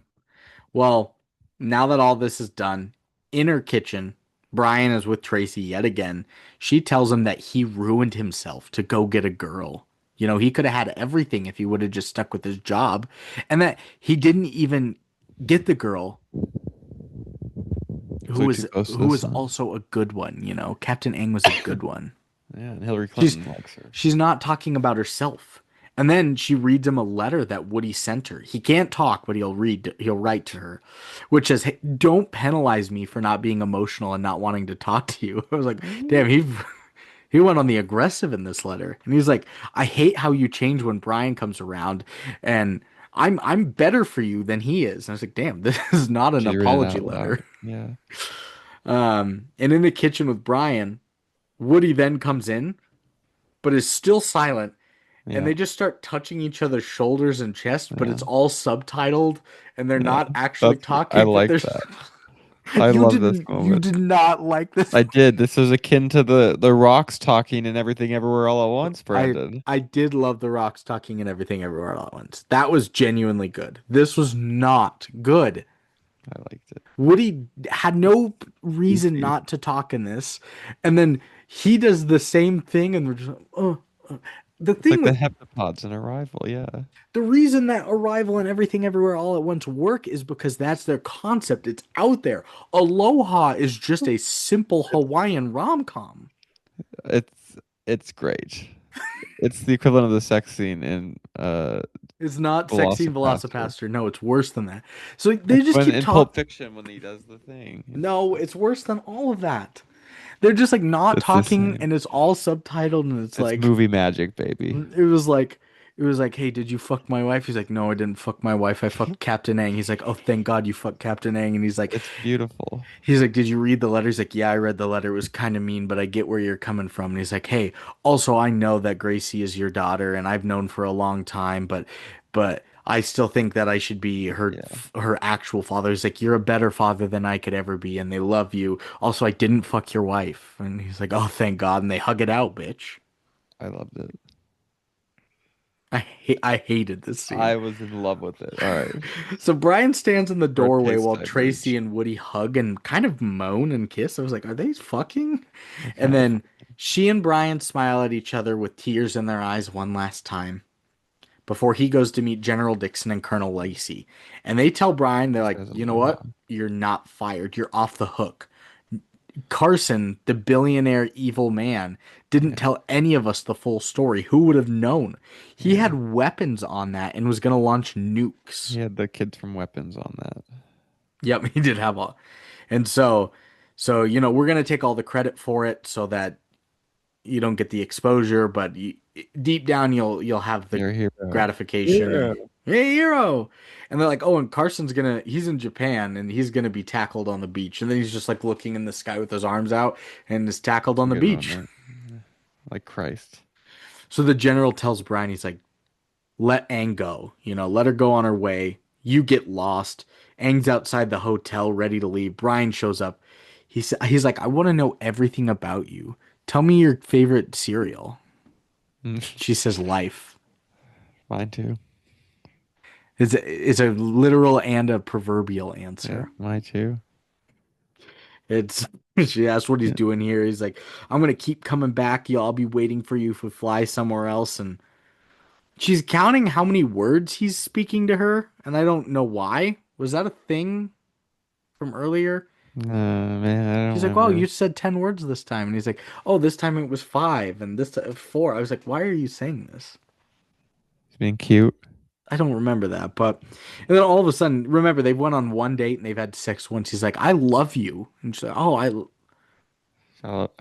Well, now that all this is done, in her kitchen, Brian is with Tracy yet again. She tells him that he ruined himself to go get a girl. You know, he could have had everything if he would have just stuck with his job, and that he didn't even get the girl So too close to who the was sun. also a good one, you know. Captain Aang was a good one. Yeah, and Hillary She's Clinton likes her. she's not talking about herself. And then she reads him a letter that Woody sent her. He can't talk, but he'll write to her, which says, hey, "Don't penalize me for not being emotional and not wanting to talk to you." I was like, "Damn, he went on the aggressive in this letter." And he's like, "I hate how you change when Brian comes around, and I'm better for you than he is." And I was like, "Damn, this is not an She's read it apology out loud. letter." Yeah. And in the kitchen with Brian, Woody then comes in, but is still silent, and Yeah. they just start touching each other's shoulders and chest, but Yeah. it's all subtitled, and they're Yeah. not actually I talking. But like there's that. I love this you moment. did not like this. I did. This is akin to the rocks talking and everything everywhere all at once, Brandon. I did love the rocks talking and everything everywhere all at once. That was genuinely good. This was not good. I liked it. Woody had no reason Easy. not to talk in this, and then he does the same thing, and we're just the It's thing like the with heptapods in Arrival, yeah. the reason that Arrival and Everything Everywhere All at Once work is because that's their concept. It's out there. Aloha is just a simple Hawaiian rom-com. It's it's great. It's the equivalent of the sex scene in It's not Sexy and Velocipaster. Velocipaster. No, it's worse than that. So they It's just when keep in Pulp talking. Fiction when he does the thing. No, it's worse than all of that. They're just like not It's the talking, same. and it's all subtitled, and it's It's like movie magic, baby. it was like hey, did you fuck my wife? He's like, no, I didn't fuck my wife. I fucked Captain Aang. He's like, oh, thank God you fucked Captain Aang. And It's beautiful. he's like, did you read the letter? He's like, yeah, I read the letter. It was kind of mean, but I get where you're coming from. And he's like, hey, also I know that Gracie is your daughter, and I've known for a long time, but I still think that I should be Yeah, her actual father. He's like, you're a better father than I could ever be, and they love you. Also, I didn't fuck your wife. And he's like, oh, thank God. And they hug it out, bitch. I loved it. I hated this scene. I was in love with it. All right. So Brian stands in the For a doorway kids while Tracy diverge. and Woody hug and kind of moan and kiss. I was like, are they fucking? They're And kind of then she and Brian smile at each other with tears in their eyes one last time before he goes to meet General Dixon and Colonel Lacey. And they tell Brian, they're like, says you know aloha. what? You're not fired. You're off the hook. Carson, the billionaire evil man, didn't Yeah. tell any of us the full story. Who would have known? He Yeah. had weapons on that and was going to launch nukes. He had the kids from Weapons on that. Yep, he did have all. And so, we're going to take all the credit for it so that you don't get the exposure, but deep down you'll have the You're a hero. gratification Yeah. and hey hero. And they're like, "Oh, and he's in Japan and he's gonna be tackled on the beach." And then he's just like looking in the sky with his arms out and is tackled on the Good beach. moment. Like Christ. So the general tells Brian, he's like, "Let Aang go, let her go on her way. You get lost." Aang's outside the hotel ready to leave. Brian shows up. He's like, "I want to know everything about you. Tell me your favorite cereal." She says life. Mine too. It's a literal and a proverbial Yeah, answer. mine too. It's she asks what he's Yeah. doing here. He's like, I'm gonna keep coming back. I'll be waiting for you if we fly somewhere else. And she's counting how many words he's speaking to her, and I don't know why. Was that a thing from earlier? Man, I don't She's like, "Well, remember. you said 10 words this time," and he's like, "Oh, this time it was five, and this time 4." I was like, "Why are you saying this?" He's being cute. I don't remember that, but and then all of a sudden, remember they've went on one date and they've had sex once. He's like, "I love you," and she's like, "Oh, I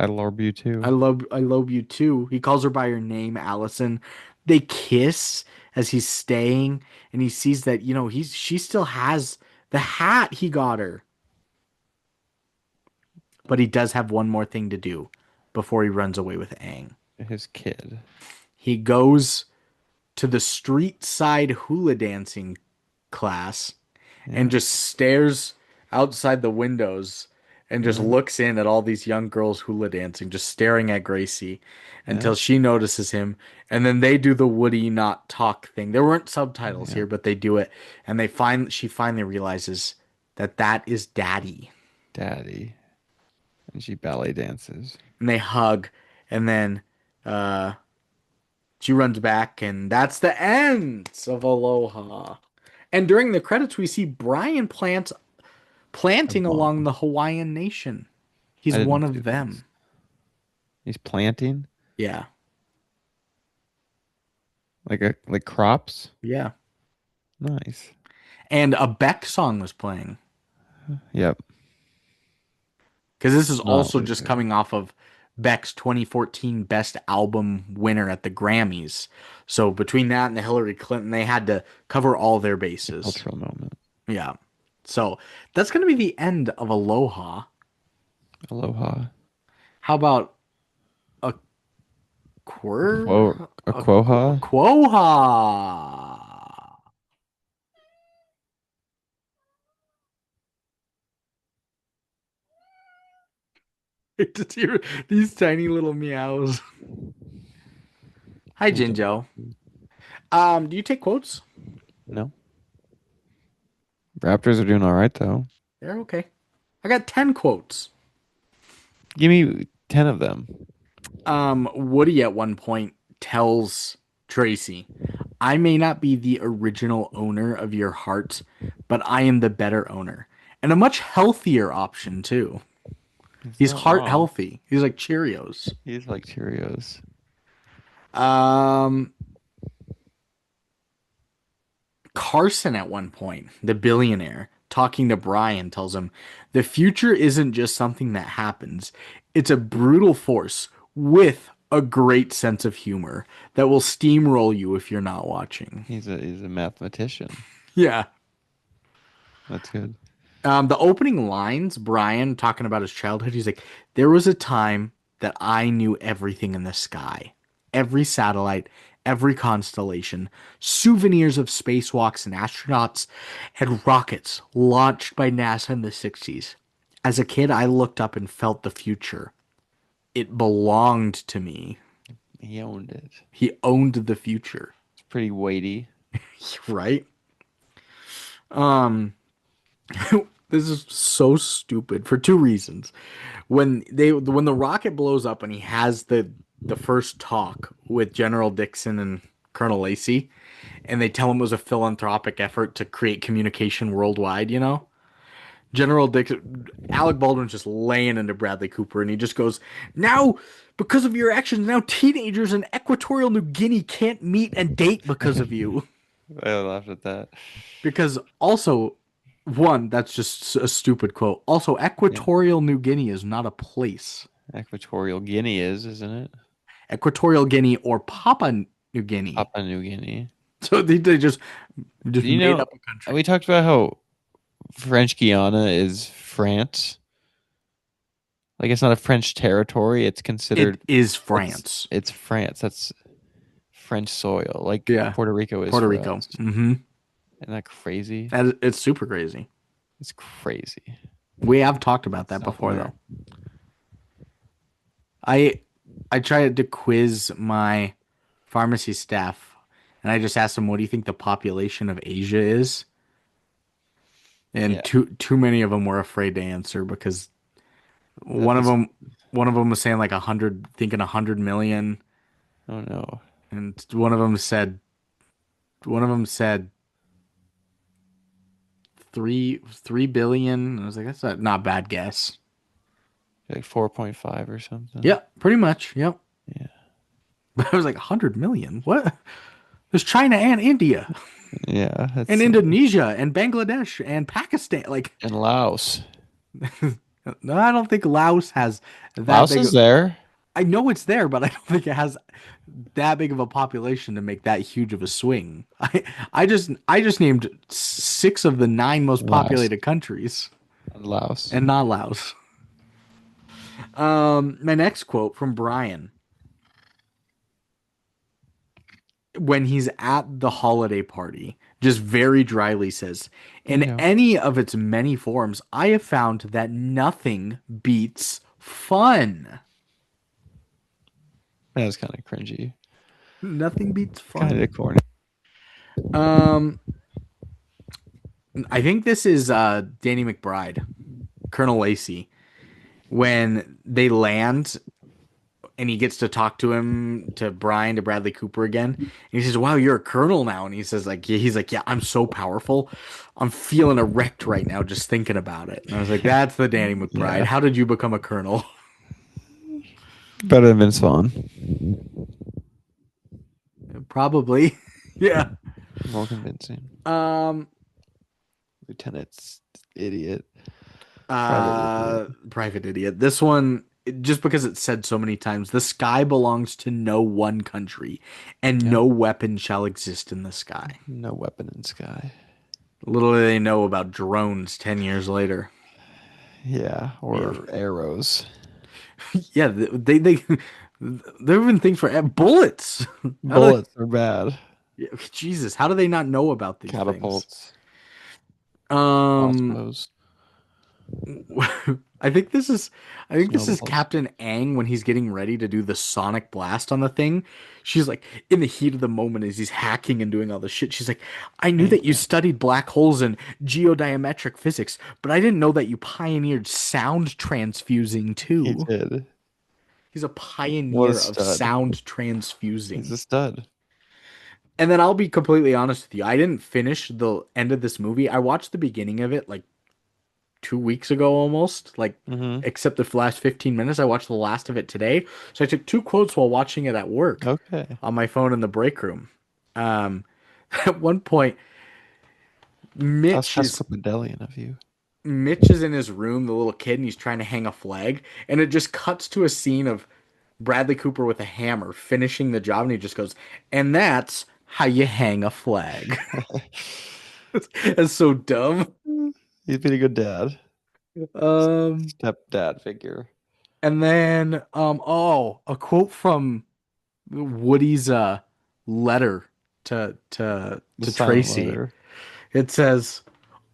love you too. I love you too." He calls her by her name, Allison. They kiss as he's staying, and he sees that she still has the hat he got her, but he does have one more thing to do before he runs away with Aang. His kid. He goes to the street side hula dancing class and Yeah. just stares outside the windows and just Yeah. looks in at all these young girls hula dancing, just staring at Gracie Yeah. until she notices him. And then they do the Woody not talk thing. There weren't subtitles Yeah. here, but they do it. And she finally realizes that that is Daddy. Daddy. And she ballet dances. And they hug. And then uh, she runs back. And that's the end of Aloha. And during the credits, we see Brian A planting bomb. along the Hawaiian nation. I He's one didn't see of this. them. He's planting Yeah. like crops. Yeah. Nice. And a Beck song was playing. Yep. Because this is Not also just losing. coming off of Beck's 2014 Best Album winner at the Grammys. So between that and the Hillary Clinton, they had to cover all their bases. Cultural moment. Yeah. So that's going to be the end of Aloha. Aloha. How about a A a quoha. quoha? Just hear these tiny little meows. Hi, Jinjo. Do you take quotes? No. Raptors are doing all right though. They're okay. I got 10 quotes. Give me 10 of them. Woody at one point tells Tracy, "I may not be the original owner of your heart, but I am the better owner. And a much healthier option too. He's He's not heart wrong. healthy. He's like Cheerios." He's like Cheerios. Um, Carson at one point, the billionaire, talking to Brian, tells him, "The future isn't just something that happens. It's a brutal force with a great sense of humor that will steamroll you if you're not watching." He's a mathematician. Yeah. That's good. The opening lines, Brian talking about his childhood, he's like, "There was a time that I knew everything in the sky, every satellite, every constellation, souvenirs of spacewalks and astronauts, and rockets launched by NASA in the 60s. As a kid, I looked up and felt the future. It belonged to me." He owned it. He owned the future, It's pretty weighty. right? Um, this is so stupid for two reasons. When the rocket blows up and he has the first talk with General Dixon and Colonel Lacey, and they tell him it was a philanthropic effort to create communication worldwide, General Dick, Alec Baldwin's just laying into Bradley Cooper, and he just goes, "Now, because of your actions, now teenagers in Equatorial New Guinea can't meet and date because of you." I laughed at that. Because also, one, that's just a stupid quote. Also, Yeah. Equatorial New Guinea is not a place. Equatorial Guinea isn't it? Equatorial Guinea or Papua New Guinea. Papua New Guinea. So they just Do you made know? up a country. We talked about how French Guiana is France. Like it's not a French territory. It's considered. It is France. It's France. That's French soil. Like Yeah. Puerto Rico is Puerto for Rico. us. Mm-hmm. Isn't that crazy? It's super crazy. It's crazy. We have talked about that South before, America. though. I tried to quiz my pharmacy staff, and I just asked them, "What do you think the population of Asia is?" And Yeah. too many of them were afraid to answer because one of them was saying like 100, thinking 100 million, Oh no. and one of them said 3 billion. I was like, that's not a bad guess. Like 4.5 or something. Yeah, pretty much. Yep. Yeah. But I was like 100 million. What? There's China and India Yeah. That's and Indonesia and Bangladesh and Pakistan. Like, and Laos. no, I don't think Laos has that Laos big. is there. I know it's there, but I don't think it has that big of a population to make that huge of a swing. I just named 6 of the 9 most Laos. populated countries, Laos. and not Laos. My next quote from Brian. When he's at the holiday party, just very dryly says, "In Yeah. any of its many forms, I have found that nothing beats fun." That's kind of cringy. Nothing beats fun. Kind of corny. I think this is Danny McBride, Colonel Lacey, when they land and he gets to talk to Bradley Cooper again. And he says, "Wow, you're a colonel now." And he says, "Yeah, I'm so powerful. I'm feeling erect right now just thinking about it." And I was like, that's the Danny McBride. Yeah. How did you become a colonel? Better than Vince Vaughn. Probably. Yeah. More convincing. Lieutenant's idiot. Private idiot. This one, just because it said so many times, the sky belongs to no one country, and no weapon shall exist in the sky. No weapon in sky. Little do they know about drones 10 years later. Yeah, or arrows. Yeah, there have been things for bullets. Bullets are bad. Jesus, how do they not know about these Catapults. things? Crossbows. I think this is Snowballs. Captain Aang when he's getting ready to do the sonic blast on the thing. She's like, in the heat of the moment as he's hacking and doing all this shit, she's like, "I knew that you studied black holes and geodiametric physics, but I didn't know that you pioneered sound transfusing too." He did. He's a pioneer What a of stud. sound transfusing. He's a stud. And then I'll be completely honest with you. I didn't finish the end of this movie. I watched the beginning of it like 2 weeks ago almost. Like, except the last 15 minutes. I watched the last of it today. So I took 2 quotes while watching it at work. Okay. On my phone in the break room. At one point, That's medallion of you. Mitch is in his room, the little kid, and he's trying to hang a flag. And it just cuts to a scene of Bradley Cooper with a hammer finishing the job. And he just goes, "And that's how you hang a flag." That's so dumb. He's been a good dad. Stepdad figure. And then a quote from Woody's letter to Tracy. Letter. It says,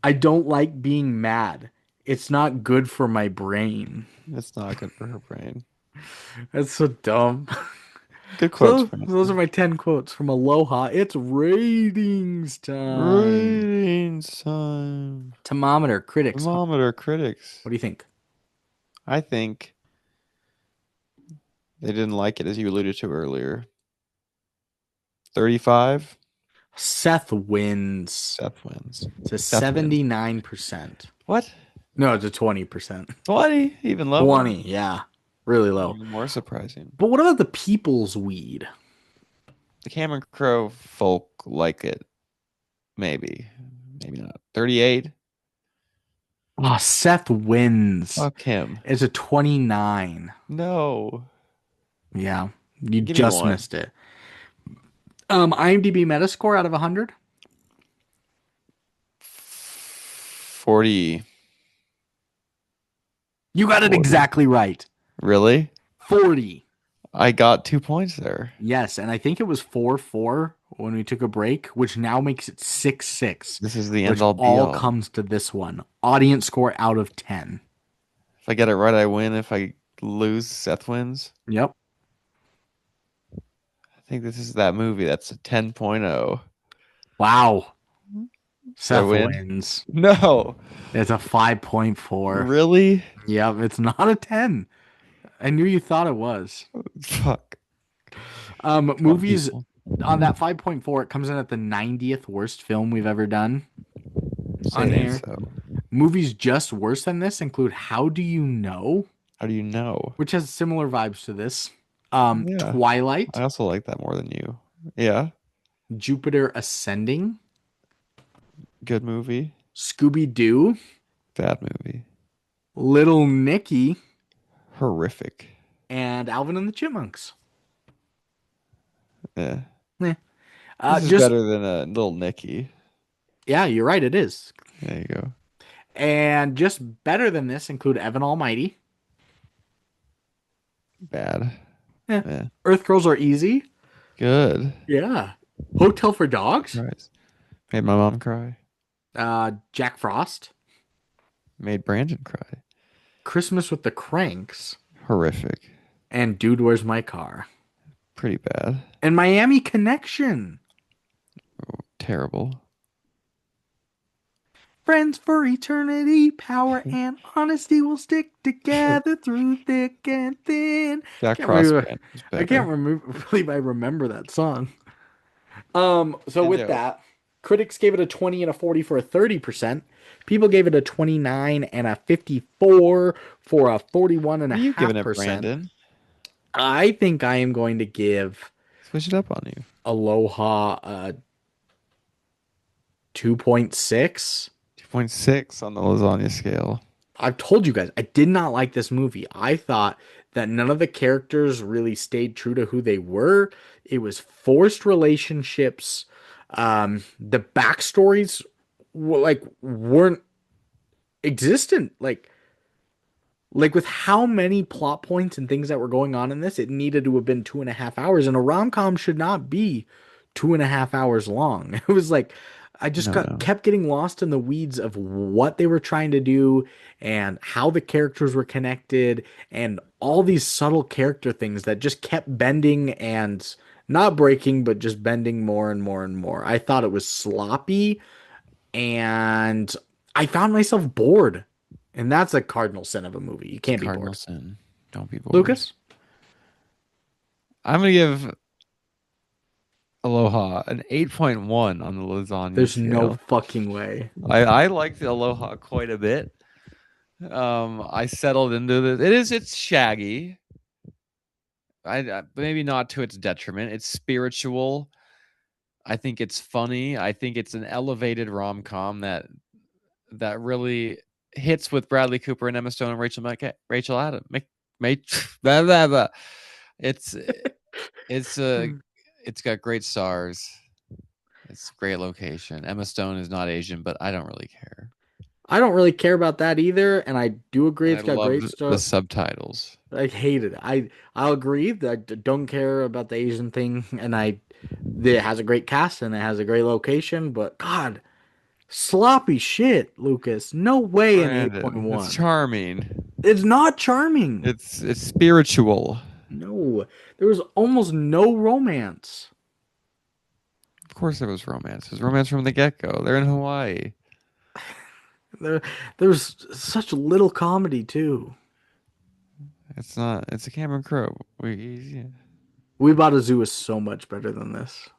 "I don't like being mad. It's not good for my brain." It's not good for her brain. That's so dumb. Good quotes. Those are my 10 quotes from Aloha. It's ratings time. Ratings time. Thermometer critics. Thermometer critics. What do you think? I think they didn't like it, as you alluded to earlier. 35. Seth wins. Seth wins. It's a 79%. What? No, it's a 20%. 20, even lower. 20, yeah. Really low. Even more surprising. But what about the people's weed? The Cameron Crowe folk like it. Maybe not. 38. Oh, Seth wins. Fuck him. It's a 29. No. Yeah, you Give me just one. missed it. IMDb Metascore out of 100? 40. You got it 40. exactly right. Really? 40. I got 2 points there. Yes, and I think it was 4-4 when we took a break, which now makes it 6-6. This is the Which end all be all all. comes to this one. Audience score out of 10. If I get it right, I win. If I lose, Seth wins. Yep. I think this is that movie. That's a 10.0. Wow. Did I Seth win? wins. No. It's a 5.4. Really? Yep, it's not a 10. I knew you thought it was. Fuck. Movies People. on that 5.4, it comes in at the 90th worst film we've ever done on Say here. so. Movies just worse than this include How Do You Know, How do you know? which has similar vibes to this. Yeah. Twilight, I also like that more than you. Yeah. Jupiter Ascending, Good movie. Scooby-Doo, Bad movie. Little Nicky, Horrific. and Alvin and the Chipmunks. Yeah. Yeah. This is better than a Little Nicky. Yeah, you're right, it is. There you go. And just better than this include Evan Almighty, Bad. Yeah. Yeah. Earth Girls Are Easy, Good. yeah, Hotel for Dogs, Surprise. Made my mom cry. Jack Frost, Made Brandon cry. Christmas with the Cranks, Horrific. and Dude, Where's My Car? Pretty bad. And Miami Connection. Terrible. Friends for eternity, power and honesty will stick together through thick and thin. Jack Can't Frost believe- Band was I better. can't believe I remember that song. So with Yeah. that, critics gave it a 20 and a 40 for a 30%. People gave it a 29 and a 54 for a 41 and What a are you half giving it, percent. Brandon? I think I am going to give Switch it up on you. Aloha a 2.6. 2.6 on the lasagna scale. I've told you guys, I did not like this movie. I thought that none of the characters really stayed true to who they were. It was forced relationships. The backstories weren't existent. Like with how many plot points and things that were going on in this, it needed to have been 2.5 hours. And a rom-com should not be 2.5 hours long. It was like I just kept getting lost in the weeds of what they were trying to do and how the characters were connected and all these subtle character things that just kept bending and not breaking, but just bending more and more and more. I thought it was sloppy and I found myself bored. And that's a cardinal sin of a movie. You can't be Cardinal bored. sin. Don't be bored. Lucas? I'm going to give Aloha an 8.1 on the lasagna There's scale. no fucking way. I like the Aloha quite a bit. I settled into this. It's shaggy. Maybe not to its detriment. It's spiritual. I think it's funny. I think it's an elevated rom-com that really hits with Bradley Cooper and Emma Stone and Rachel Adams. Blah, blah, blah. It's got great stars. It's a great location. Emma Stone is not Asian, but I don't really care. I don't really care about that either, and I do agree it's I got love great the stuff. subtitles. I hate it. I'll agree that I don't care about the Asian thing, and it has a great cast and it has a great location, but God, sloppy shit, Lucas. No way an Brandon, 8.1. it's charming. It's not charming. It's spiritual. No, there was almost no romance. Of course there was romance. There's romance from the get-go. They're in Hawaii. There's such little comedy too. It's a Cameron Crowe. We Bought a Zoo is so much better than this.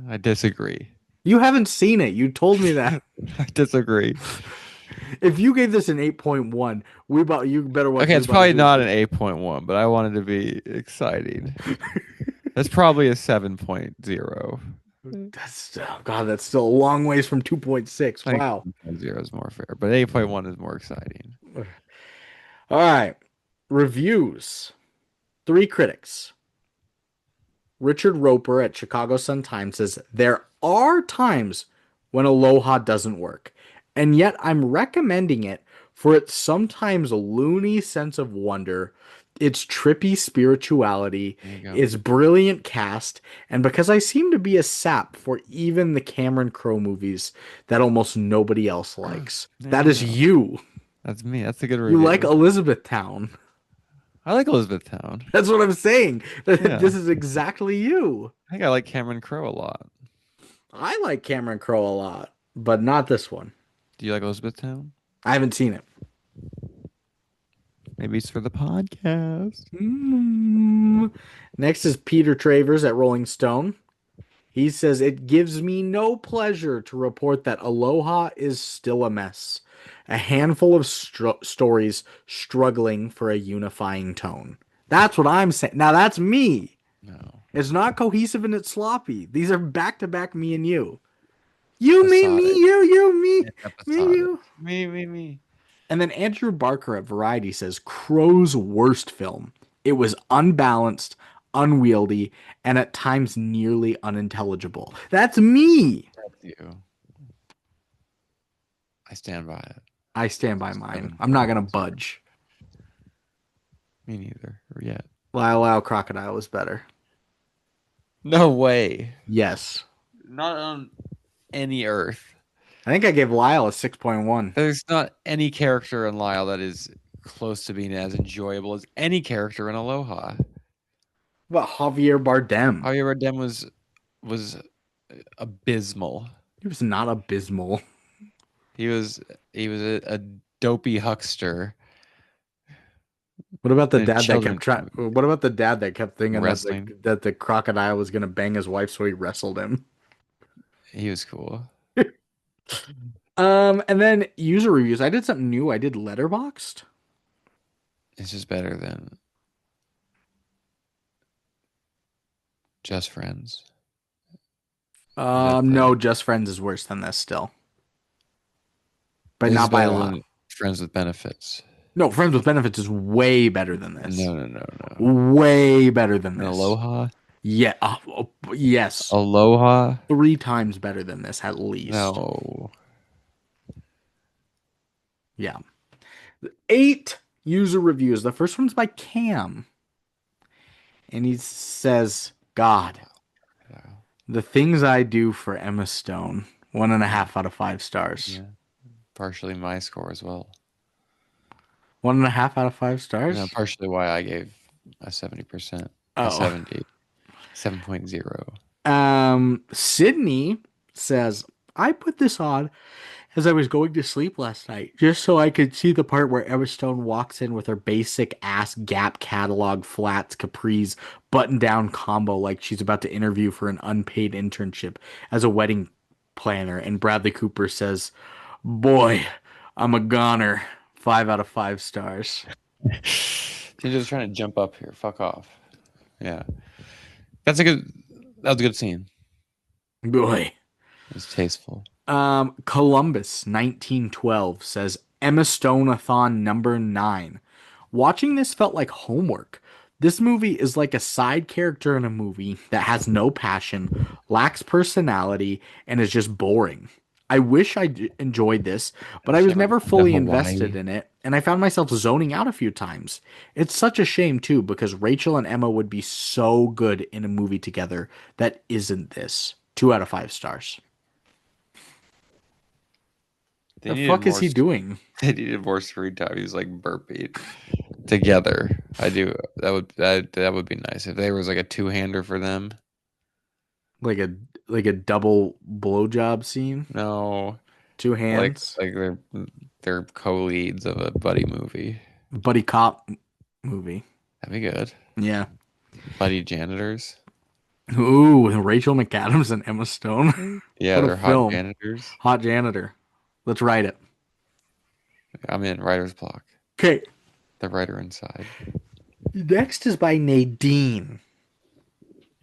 I disagree. You haven't seen it. You told me that. I disagree. If you gave this an 8.1, you better watch. Okay, We it's Bought a probably not an Movie. 8.1, but I wanted to be exciting. That's probably a 7.0. That's God. That's still a long ways from 2.6. I think Wow. 7.0 is more fair, but 8.1 is more exciting. All right. Reviews. 3 critics. Richard Roper at Chicago Sun-Times says, there are times when Aloha doesn't work, and yet I'm recommending it for its sometimes loony sense of wonder, its trippy spirituality, There you go. its brilliant cast, and because I seem to be a sap for even the Cameron Crowe movies that almost nobody else likes. There That you is go. you. That's me. That's a good You like review. Elizabethtown. I like Elizabethtown. That's what I'm saying. Yeah. This is exactly you. I think I like Cameron Crowe a lot. I like Cameron Crowe a lot, but not this one. Do you like Elizabethtown? I haven't seen it. Maybe it's for the podcast. Next is Peter Travers at Rolling Stone. He says, it gives me no pleasure to report that Aloha is still a mess. A handful of stories struggling for a unifying tone. That's what I'm saying. Now, that's me. No. It's not cohesive and it's sloppy. These are back to back me and you. You, me, Episodic. me, It's me, episodic. you. Me. And then Andrew Barker at Variety says Crowe's worst film. It was unbalanced, unwieldy, and at times nearly unintelligible. That's me. That's you. I stand by it. I stand by mine. I'm not gonna budge. Me neither. Or yet. Lyle Lyle Crocodile is better. No way. Yes. Not on any earth. I think I gave Lyle a 6.1. There's not any character in Lyle that is close to being as enjoyable as any character in Aloha. What about Javier Bardem? Javier Bardem was abysmal. He was not abysmal. He was a dopey huckster. What about the In a dad that children's kept trying? What about the dad that kept thinking Wrestling. that the crocodile was gonna bang his wife, so he wrestled him? He was cool. And then user reviews. I did something new. I did Letterboxd. It's just better than Just Friends. No, Just Friends is worse than this still, but This is not by a better lot. than Friends with Benefits. No, Friends with Benefits is way better than this. No. Way better than And this. Aloha? Yeah. Yes. Aloha? 3 times better than this, at least. No. Yeah. 8 user reviews. The first one's by Cam. And he says, God, the things I do for Emma Stone. 1.5 out of 5 stars. Yeah. Partially my score as well. 1.5 out of 5 stars? No, partially why I gave a 70%. Oh. A 70. 7.0. Sydney says, I put this on as I was going to sleep last night, just so I could see the part where Emma Stone walks in with her basic ass Gap catalog flats, capris, button-down combo like she's about to interview for an unpaid internship as a wedding planner. And Bradley Cooper says, boy, I'm a goner. 5 out of 5 stars. You're just trying to jump up here. Fuck off. Yeah. That was a good scene. Boy. It was tasteful. Columbus 1912 says Emma Stone-a-thon number 9. Watching this felt like homework. This movie is like a side character in a movie that has no passion, lacks personality, and is just boring. I wish I enjoyed this, but I was never fully invested in it, and I found myself zoning out a few times. It's such a shame, too, because Rachel and Emma would be so good in a movie together that isn't this. 2 out of 5 stars. The fuck is he doing? They needed more screen time. He's like burping together. I do. That would be nice if there was like a 2-hander for them. Like a double blowjob scene? No. 2 hands? Like they're co-leads of a buddy movie. Buddy cop movie. That'd be good. Yeah. Buddy janitors. Ooh, Rachel McAdams and Emma Stone. Yeah, What a they're film. hot janitors. Hot janitor. Let's write it. I'm in writer's block. Okay. The writer inside. Next is by Nadine.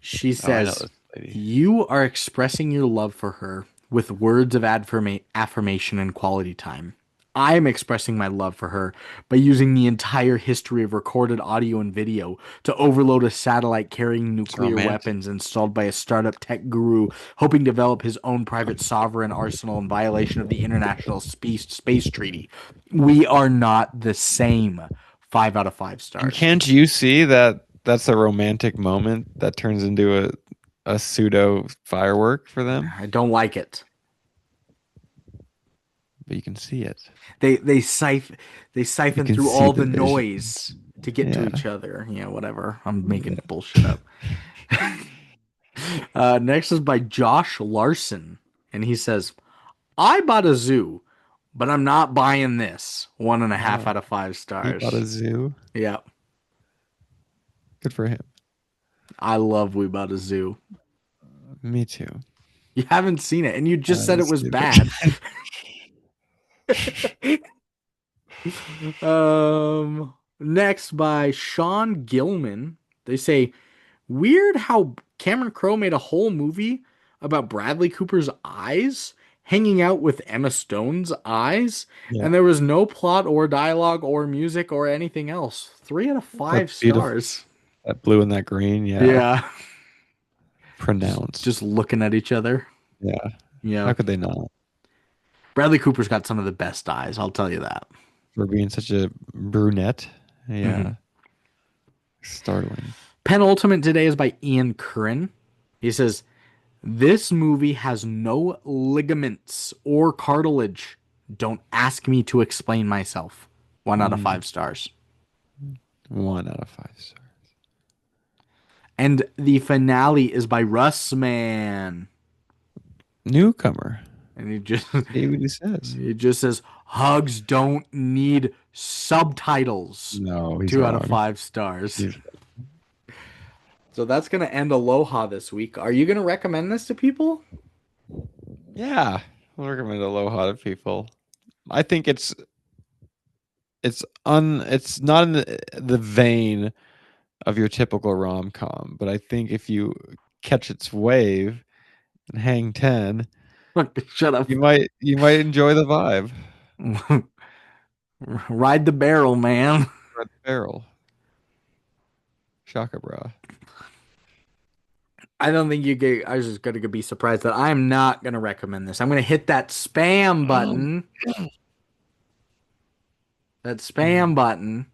She Oh, I know says, this lady. "You are expressing your love for her with words of affirmation and quality time. I am expressing my love for her by using the entire history of recorded audio and video to overload a satellite carrying nuclear romantic. weapons installed by a startup tech guru hoping to develop his own private sovereign arsenal in violation of the International Space Treaty. We are not the same." 5 out of 5 And stars. can't you see that that's a romantic moment that turns into a pseudo firework for them? I don't like it. But you can see it. They siphon can through see all the the vision. noise to get to Yeah. each other. Yeah, whatever. I'm making bullshit up. Next is by Josh Larson, and he says, "I bought a zoo, but I'm not buying this." 1.5 Oh, out of 5 he stars. bought a zoo. Yeah, Good for him. I love We Bought a Zoo. Me too. You haven't seen it, and you just said it Let's was see bad. Next by Sean Gilman. They say, "Weird how Cameron Crowe made a whole movie about Bradley Cooper's eyes hanging out with Emma Stone's eyes, Yeah. and there was no plot or dialogue or music or anything else." 3 out of 5 That's beautiful. stars. That blue and that green. Yeah. Yeah. Pronounced. Just looking at each other. Yeah. Yeah. How could they not? Bradley Cooper's got some of the best eyes, I'll tell you that. For being such a brunette. Yeah. Mhm. Startling. Penultimate today is by Ian Curran. He says, "This movie has no ligaments or cartilage. Don't ask me to explain myself." 1 out of 5 stars. 1 out of 5 stars. And the finale is by Russman. Newcomer. And he just See what he says. says, "Hugs don't need subtitles." No, he's 2 wrong. out of 5 stars. He's- So that's going to end Aloha this week. Are you going to recommend this to people? Yeah, I'll recommend Aloha to people. I think it's not in the vein of your typical rom-com, but I think if you catch its wave and hang 10, Shut up. you might enjoy the vibe. Ride the barrel, man. Red barrel. Shaka bra. I don't think you get. I was just going to be surprised that I'm not going to recommend this. I'm going to hit that spam button. That spam button.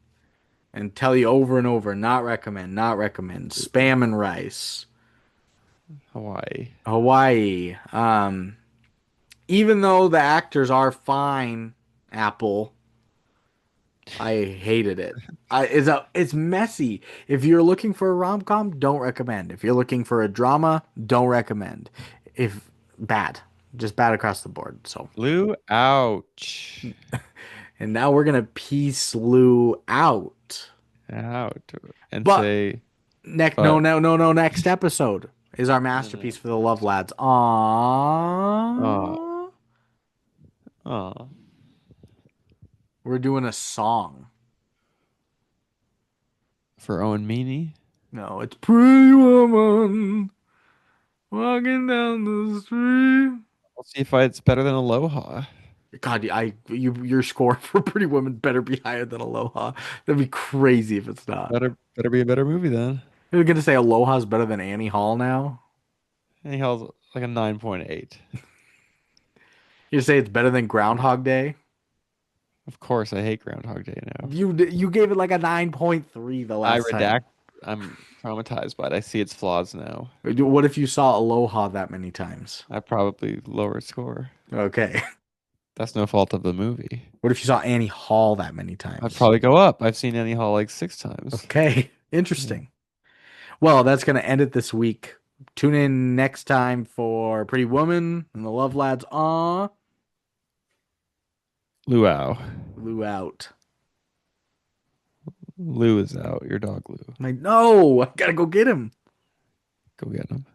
And tell you over and over, not recommend, not recommend. Spam and rice. Hawaii. Even though the actors are fine, Apple, I hated it. It's messy. If you're looking for a rom-com, don't recommend. If you're looking for a drama, don't recommend. If bad, just bad across the board. So Lou, ouch. and now we're gonna piece Lou out. And But say next episode is our masterpiece for the Love Lads. Aww. Aw. We're doing a song. For Owen Meany. No, it's Pretty Woman walking down the street. I'll see if it's better than Aloha. God, your score for Pretty Woman better be higher than Aloha. That'd be crazy if it's not. Better be a better movie then. You're gonna say Aloha's better than Annie Hall now? Annie Hall's like a 9.8. You say it's better than Groundhog Day? Of course, I hate Groundhog Day now. You gave it like a 9.3 the last time. I'm traumatized by it. I see its flaws now. What if you saw Aloha that many times? I probably lower score. Okay. That's no fault of the movie. What if you saw Annie Hall that many times? I'd probably go up. I've seen Annie Hall like 6 times. Okay. Interesting. Well, that's going to end it this week. Tune in next time for Pretty Woman and the Love Lads. Luau. Lou out. Lou is out. Your dog Lou. I'm like, no, I got to go get him. Go get him.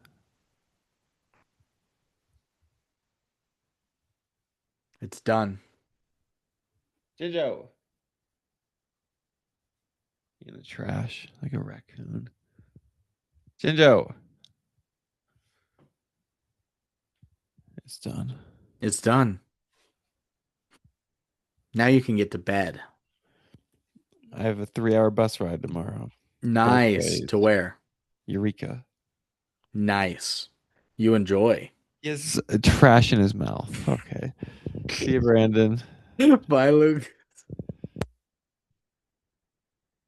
It's done. Jinjo. In the trash like a raccoon. Jinjo. It's done. It's done. Now you can get to bed. I have a 3-hour bus ride tomorrow. Nice. ways. To where? Eureka. Nice. You enjoy. He has trash in his mouth. Okay. See you, Brandon. Bye, Luke.